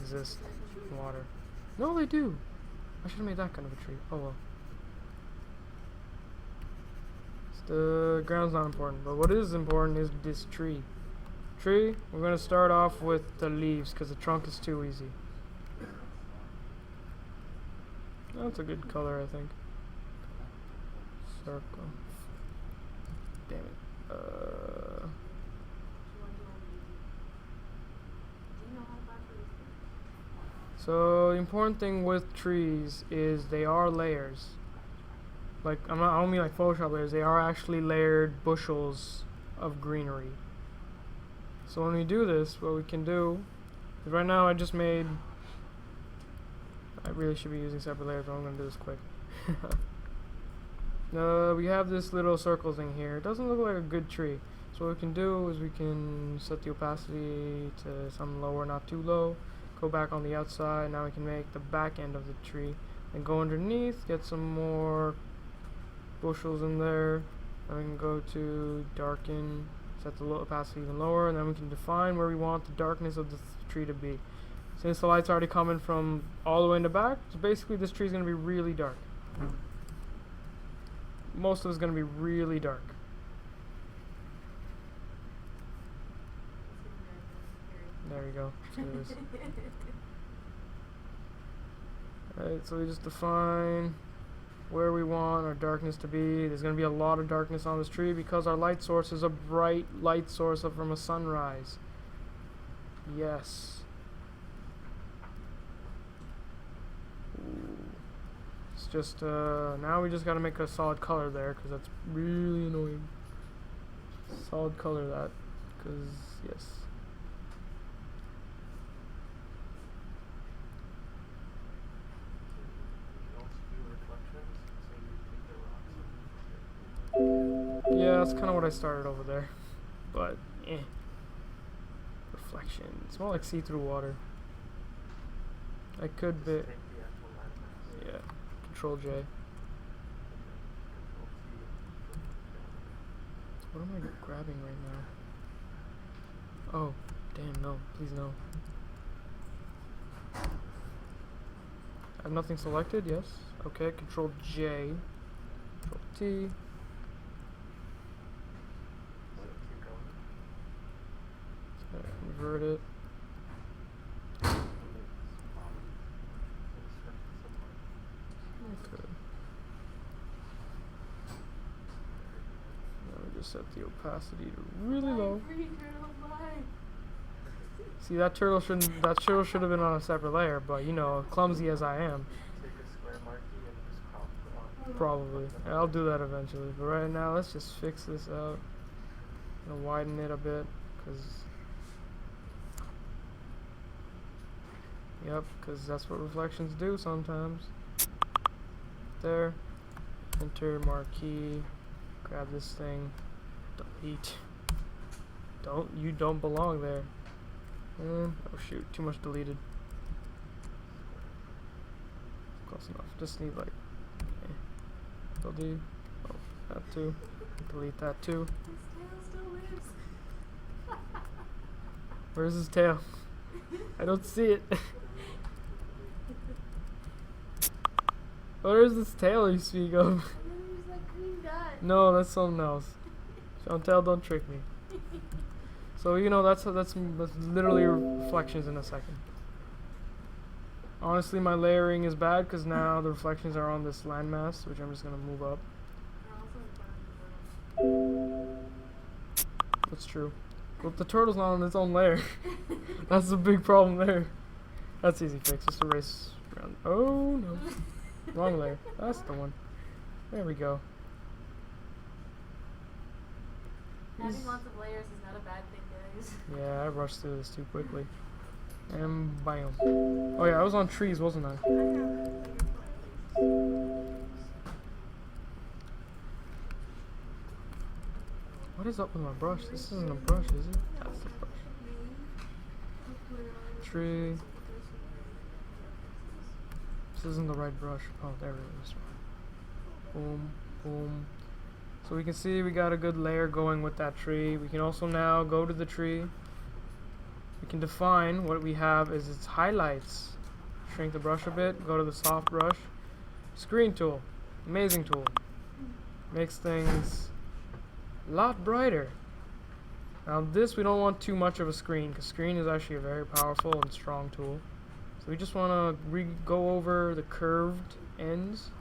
exist in water. No, they do. I should have made that kind of a tree. Oh well. The ground's not important, but what is important is this tree. We're going to start off with the leaves because the trunk is too easy. That's a good color, I think. Circle. Damn it. So the important thing with trees is they are layers. Like I don't mean like Photoshop layers. They are actually layered bushels of greenery. So when we do this, what we can do is right now I just made. I really should be using separate layers, but I'm gonna do this quick. We have this little circle thing here. It doesn't look like a good tree. So what we can do is we can set the opacity to some lower, not too low. Go back on the outside. Now we can make the back end of the tree. And go underneath, get some more bushels in there. And we can go to darken, set the opacity even lower, and then we can define where we want the darkness of the tree to be. Since the light's already coming from all the way in the back, so basically this tree is going to be really dark. Most of it's going to be really dark. There we go. Alright, so we just define where we want our darkness to be. There's going to be a lot of darkness on this tree because our light source is a bright light source from a sunrise. Yes. Ooh. It's just, now we just got to make a solid color there because that's really annoying. Solid color that, because, yes. Yeah, that's kind of what I started over there, but reflection. It's more like see-through water. I could be. Yeah. Control J. What am I grabbing right now? Oh, damn! No, please no. I have nothing selected. Yes. Okay. Control J. Control T. Convert it. Okay. Now we just set the opacity to really low. See, that turtle should have been on a separate layer, but you know, clumsy as I am. Probably. I'll do that eventually, but right now let's just fix this out. And widen it a bit, because that's what reflections do sometimes. There. Enter marquee. Grab this thing. Delete. You don't belong there. Oh shoot, too much deleted. Close enough. Just need like. Delete. Oh, that too. Delete that too. His tail still lives. Where's his tail? I don't see it. Where is this tail you speak of? And then there's that green dot. No, that's something else. Chantel, don't trick me. So you know that's literally reflections in a second. Honestly, my layering is bad because now the reflections are on this landmass, which I'm just gonna move up. That's true. But the turtle's not on its own layer. That's the big problem there. That's easy fix. Just erase around. Oh no. Wrong layer. That's the one. There we go. Having lots of layers is not a bad thing, guys. Yeah, I rushed through this too quickly. And bam. Oh yeah, I was on trees, wasn't I? What is up with my brush? This isn't a brush, is it? That's the brush. Tree. This isn't the right brush. Oh, there it is. Boom, boom. So we can see we got a good layer going with that tree. We can also now go to the tree. We can define what we have is its highlights. Shrink the brush a bit, go to the soft brush. Screen tool, amazing tool. Makes things a lot brighter. Now this, we don't want too much of a screen because screen is actually a very powerful and strong tool. So we just want to go over the curved ends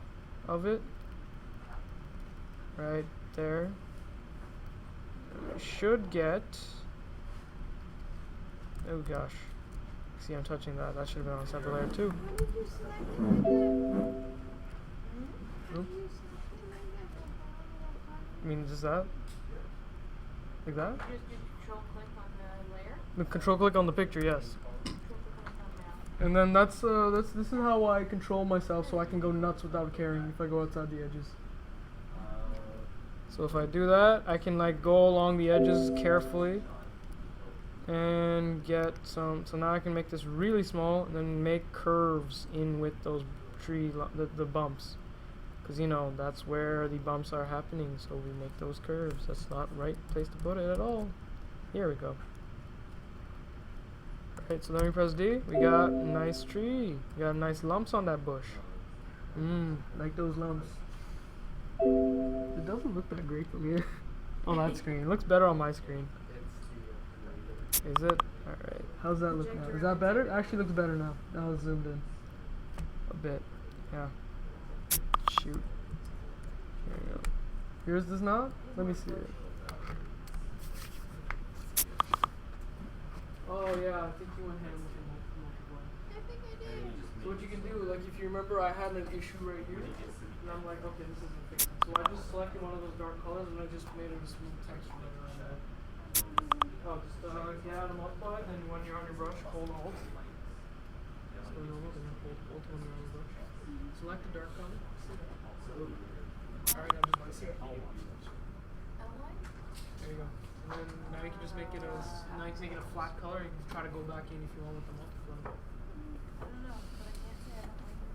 of it. Right there. And we should get... Oh gosh. See, I'm touching that. That should have been on a separate layer too. Nope. I mean, just that? Like that? You just do control click on the layer. The control click on the picture, yes. Control click on the thumbnail. And then this is how I control myself so I can go nuts without caring if I go outside the edges. So if I do that, I can like go along the edges carefully and get some. So now I can make this really small and then make curves in with those the bumps, because you know that's where the bumps are happening. So we make those curves. That's not right place to put it at all. Here we go. Alright, so then we press D. We got a nice tree. We got nice lumps on that bush. Like those lumps. It doesn't look that great from here on that screen. It looks better on my screen. Is it? Alright. How's that look now? Is that better? It actually looks better now. Now it's zoomed in. A bit. Yeah. Shoot. There you go. Here's this now? Let me see it. Oh yeah, I think you went hand with the multiply. I think I did. So what you can do, like if you remember I had an issue right here, and I'm like, okay, this isn't fixing. So I just selected one of those dark colors and I just made it a smooth texture layer around that. Oh, just if you had a multiply, then when you're on your brush, hold Alt. So normal, then hold Alt when you're on your brush. Select the dark color. Alright, I'm just going to see it. Outline? There you go. And then now you can just make it now you can make it a flat color. You can try to go back in if you want with the multiply. I don't know, but I can't say I don't like it.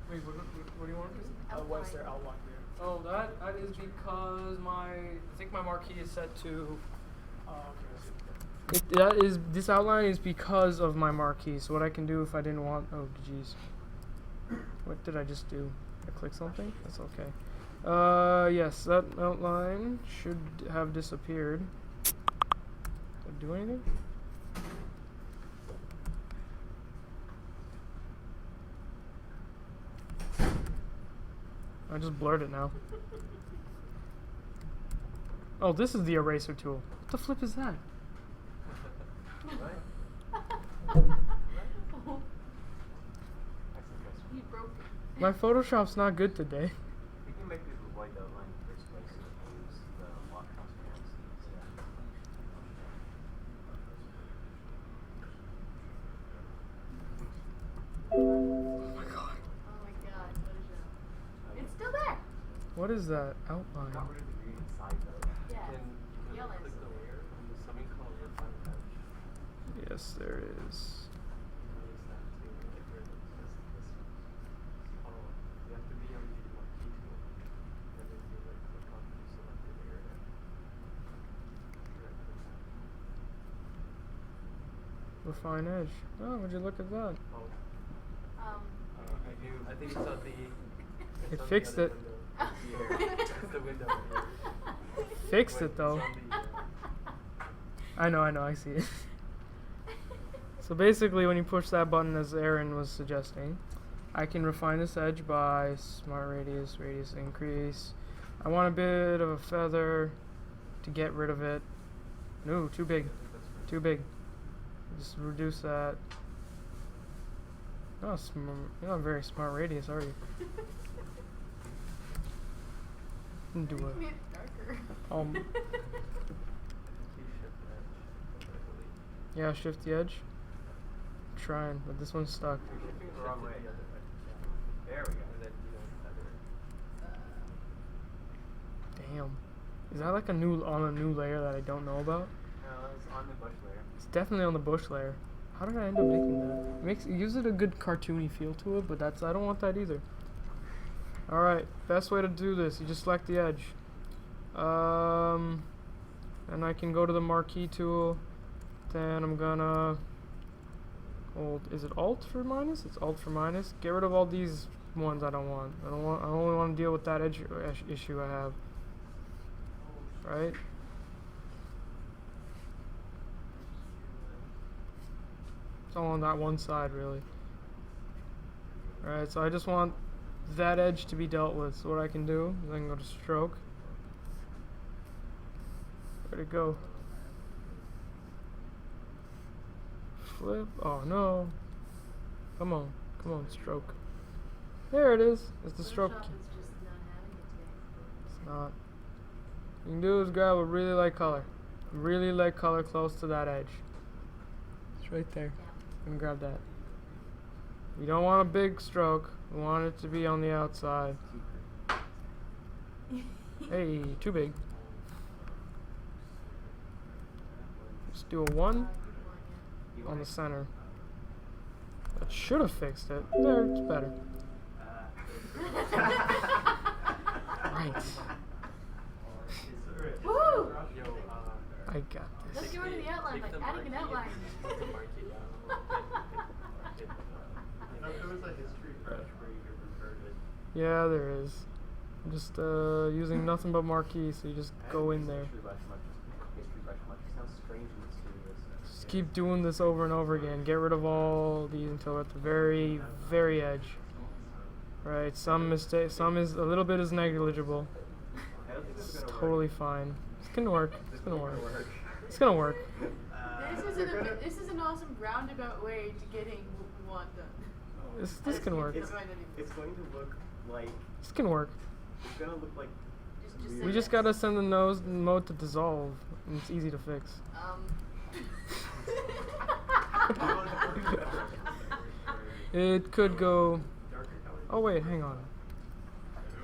Wait, what do you want? What's their outline there? Oh, that is because I think my marquee is set to. This outline is because of my marquee. So what I can do if I didn't want. Oh, jeez. What did I just do? I clicked something. That's okay. Yes, that outline should have disappeared. Did I do anything? I just blurred it now. Oh, this is the eraser tool. What the flip is that? You broke it. My Photoshop's not good today. We can make it with white outline in the first place and use the lock transparency instead. Oh my god. Oh my god, what is that? It's still there. What is that outline? Got rid of the green inside though. Yeah. Can Yellow. click the layer on the summing color refine edge. Yes, there is. Use that to get rid of this one. Oh, you have to be on the Marquee Tool. And then you right click on the selected area. Right click that. Refine edge. Oh, would you look at that? Oh, Um, I think it's on the. It on the fixed other it. window. Here. It's the window here. Fixed Wait, it though. it's on the, I know, I see it. So basically, when you push that button, as Aaron was suggesting, I can refine this edge by smart radius, radius increase. I want a bit of a feather to get rid of it. No, too big. Too big. Just reduce that. You're not a very smart radius, are you? Do it. Make it darker. Yeah, shift the edge. I'm trying, but this one's stuck. You're shifting it the wrong way. There we go. And then you know feather. Damn. Is that like a new layer that I don't know about? No, it's on the bush layer. It's definitely on the bush layer. How did I end up making that? It gives it a good cartoony feel to it, but I don't want that either. Alright, best way to do this, you just select the edge. And I can go to the Marquee Tool. Then I'm gonna hold, is it Alt for minus? It's Alt for minus. Get rid of all these ones I don't want. I only want to deal with that edge issue I have. Right? It's all on that one side, really. Alright, so I just want that edge to be dealt with. So what I can do is I can go to stroke. Where'd it go? Flip. Oh no. Come on. Come on, stroke. There it is. It's the stroke key. It's not. What you can do is grab a really light color. Really light color close to that edge. It's right there. And grab that. You don't want a big stroke. You want it to be on the outside. Hey, too big. Just do a 1 on the center. That should have fixed it. There, it's better. Right. Woo! I got Let's this. get rid of the outline, like adding an outline. There was a history brush where you could revert it. Yeah, there is. I'm just using nothing but marquee, so you just go in there. History brush much. It sounds strange and mysterious. Just keep doing this over and over again. Get rid of all these until we're at the very, very edge. Right, some mistake, some is, a little bit is negligible. I don't think this is It's gonna totally work. fine. It's gonna work. It's gonna work. It's gonna work. This is an awesome roundabout way to getting what we want done. This can work. It's going to look like. This can work. It's gonna look like. Just We just gotta send the nose mode to dissolve, and it's easy to fix. It could go. Oh wait, hang on.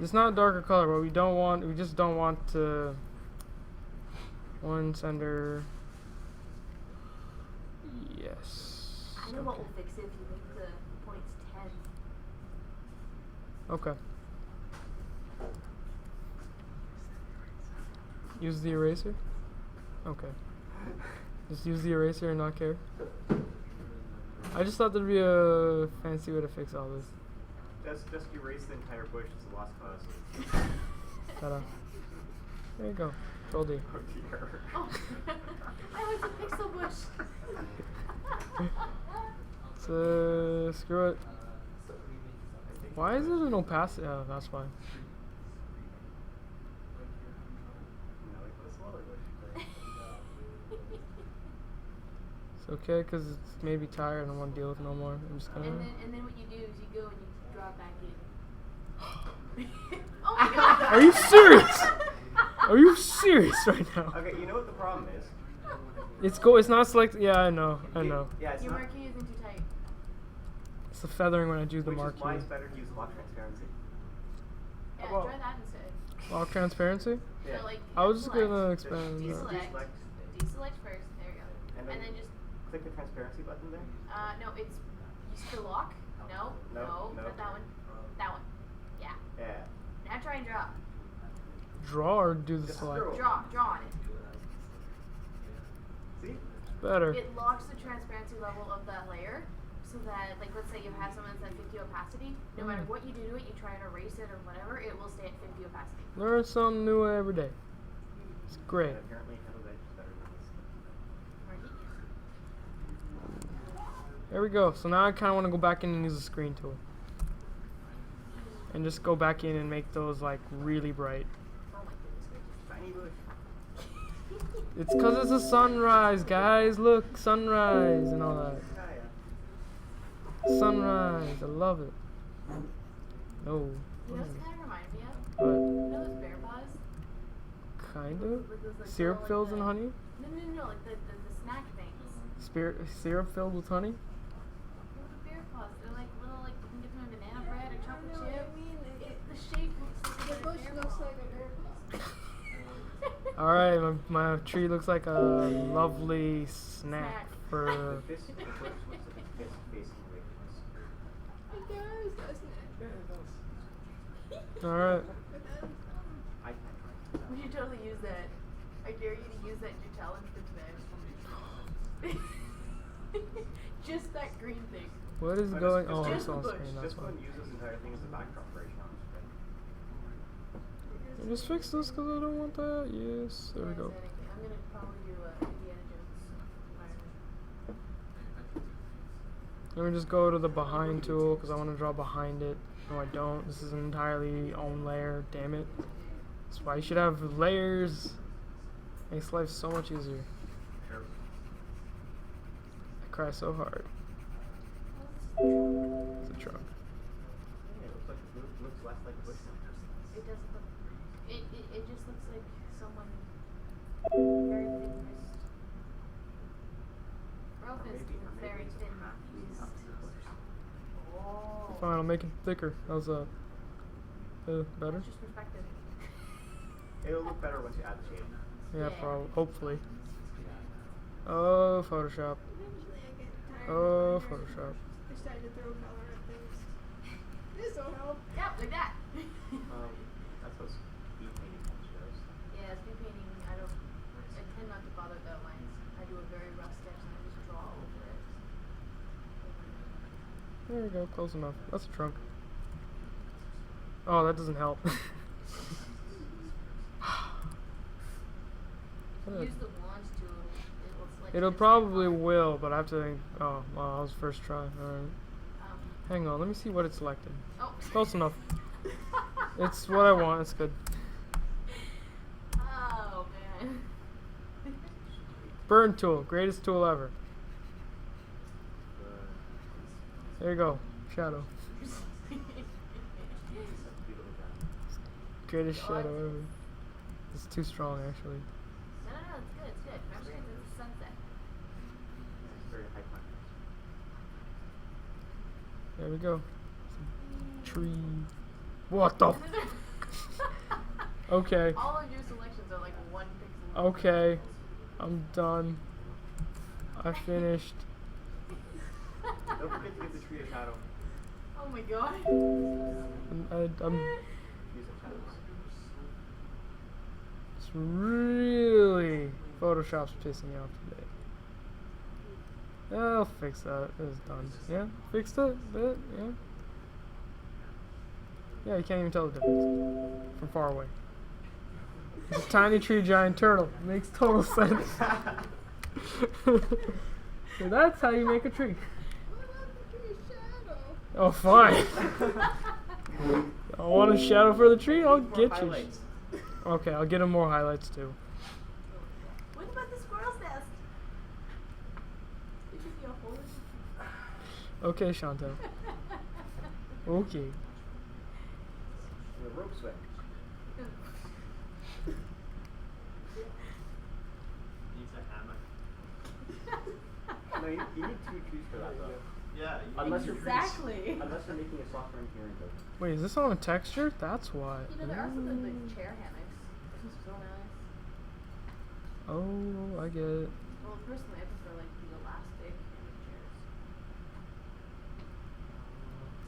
It's not a darker color, but we don't want. We just don't want to. One sender. Yes. I know what will fix it if you make the points 10. Okay. Use the eraser? Okay. Just use the eraser and not care. I just thought there'd be a fancy way to fix all this. Just erase the entire bush. It's a lost cause. Ta-da. There you go. Control D. Oh dear. Oh, I went to Pixel Bush. So, screw it. Why is it an opacity? Oh, that's why. No, we put a smaller bush. It's okay, because it's maybe tired and I don't want to deal with it no more. I'm just gonna. And then what you do is you go and you draw it back in. Oh my god! Are you serious? Are you serious right now? Okay, you know what the problem is? It's not selected. Yeah, I know. Yeah, it's Your not. marquee isn't too tight. It's the feathering when I do the Which is why marquee. it's better to use lock transparency. Yeah, Well- try that instead. Lock transparency? Yeah. So like, I was just select, gonna expand that. deselect, deselect first. There you go. And And then then just click the transparency button there. no, it's use the lock. No, No, no. not that one. That one. Yeah. Yeah. Now try and draw. Draw or do the Just select? scroll. Draw on it. See? Better. It locks the transparency level of that layer, so that, like, let's say you have something that's at 50 opacity. No matter what you do to it, you try and erase it or whatever, it will stay at 50 opacity. Learn something new every day. It's great. And apparently Hello Edge is better than this. Marquee. There we go. So now I kind of want to go back in and use the screen tool. And just go back in and make those like really bright. Oh my goodness gracious. Tiny bush. It's because it's a sunrise, guys. Look, sunrise and all that. Sunrise. I love it. No. You know what this kind of reminds me of? But You know those bear paws? kind of. Like those, like, Syrup little, filled like, in honey? No, like the snack things. Syrup filled with honey? Little bear paws. They're like little, like you can get them in banana bread or chocolate chip. The shape looks like The a bush bear looks paw. like a bear paw. Alright, my tree looks like a lovely snack for. The fist, the bush looks like a fist facing away from us. It does, doesn't it? Alright. It does. I can't try it. We should totally use that. I dare you to use that in your challenge for today. Just that green thing. What is But going it's on? just It's on the bush. screen, that's Just fine. wouldn't use this entire thing as a backdrop for a challenge. I just fix this because I don't want that. Yes, there we go. I'm gonna probably do Indiana Jones environment. Let me just go to the behind tool because I want to draw behind it. No, I don't. This is an entirely own layer. Damn it. That's why you should have layers. Makes life so much easier. Sure. I cry so hard. It's a truck. Yeah, it looks less like a bush than It doesn't look. It just looks like someone very thin wrist. Ralph is very thin wrist. Oh. Fine, I'll make it thicker. How's that? Better? That's just perspective. It'll look better once you add the shading. Yeah, Yeah. probably. Hopefully. Yeah. Oh, Photoshop. Eventually I get tired. Oh, of it. Photoshop. I started to throw color at things. This will help. Yeah, like that. That's what speed painting kind of shows. Yeah, speed painting. I tend not to bother with outlines. I do a very rough sketch and I just draw over it. There we go. Close enough. That's a trunk. Oh, that doesn't help. Use the wand tool. It will select It'll your probably snap will, but I have to think. Oh, well, that was first try. Alright. line. Hang on, let me see what it's selected. Oh. Close enough. It's what I want. It's good. Oh man. Burn tool, greatest tool ever. There you go. Shadow. Greatest shadow ever. It's too strong, actually. No, it's good. It's good. Remember, it's a sunset. It's very high contrast. There we go. Tree. What the? Okay. All of your selections are like 1 pixel. Okay. I'm done. I finished. Don't forget to give the tree a shadow. Oh my god. I'm Use some shadows. it's really Photoshop's pissing me off today. I'll fix that. It's done. Yeah, fixed it. Bit. Yeah. Yeah, you can't even tell the difference from far away. It's a tiny tree, giant turtle. Makes total sense. So that's how you make a tree. What about the tree shadow? Oh, fine. I want a shadow for the tree. I'll More get you. highlights. Okay, I'll get him more highlights too. What about the squirrel's nest? It should be a hole. Okay, Chantel. Okay. The rope swing. Needs a hammock. No, you need 2 trees for that though. Yeah. Unless you're Exactly. Unless you're making a software engineering code. Wait, is this on a texture? That's why. You know, there are some good like chair hammocks. This is so nice. Oh, I get it. Well, personally, I prefer like the elastic hammock chairs.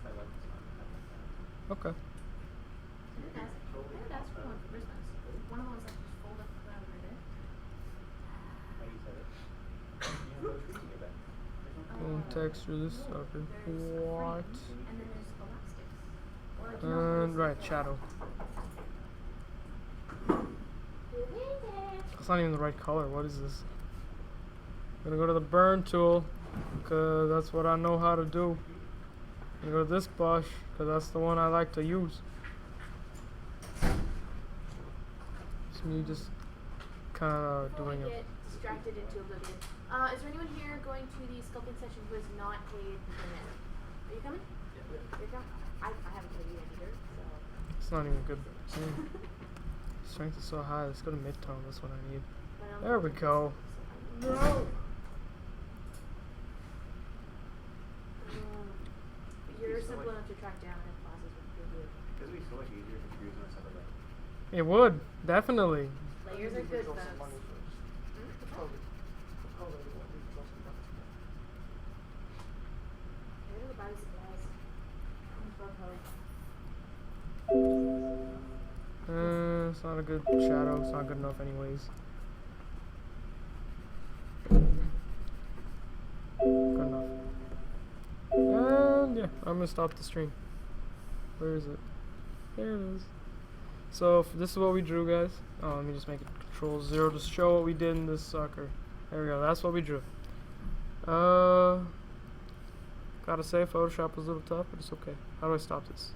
I like this one. I like that. Okay. I did ask for one for Christmas. One of them was like just fold up the ground right there. Why you said it? You have no trees in your bed. There's no Boom, texture this sucker. There's What? frame, and then there's elastics. Or like, you know, And right, shadow. That's not even the right color. What is this? I'm gonna go to the burn tool. because that's what I know how to do. I go to this brush because that's the one I like to use. It's me just kind of Before we doing it. get distracted into oblivion, is there anyone here going to the sculpting session who has not paid the payment? Are you coming? Yeah. You're coming? I haven't paid yet either, so. It's not even good. Strength is so high. Let's go to mid-tone. That's what I need. But I don't There we think go. it's so high. No. But you're So simple much- enough to track down and have classes with you. This would be so much easier if you use something like that. It would definitely. Layers are good, Throw some folks. money first. Hmm? Color. Color is what we throw some money for. I gotta go buy the supplies. I'm so color. It's not a good shadow. It's not good enough anyways. Good enough. And yeah, I'm gonna stop the stream. Where is it? There it is. So this is what we drew, guys. Oh, let me just make it Control-0 to show what we did in this sucker. There we go. That's what we drew. Gotta say, Photoshop was a little tough, but it's okay. How do I stop this?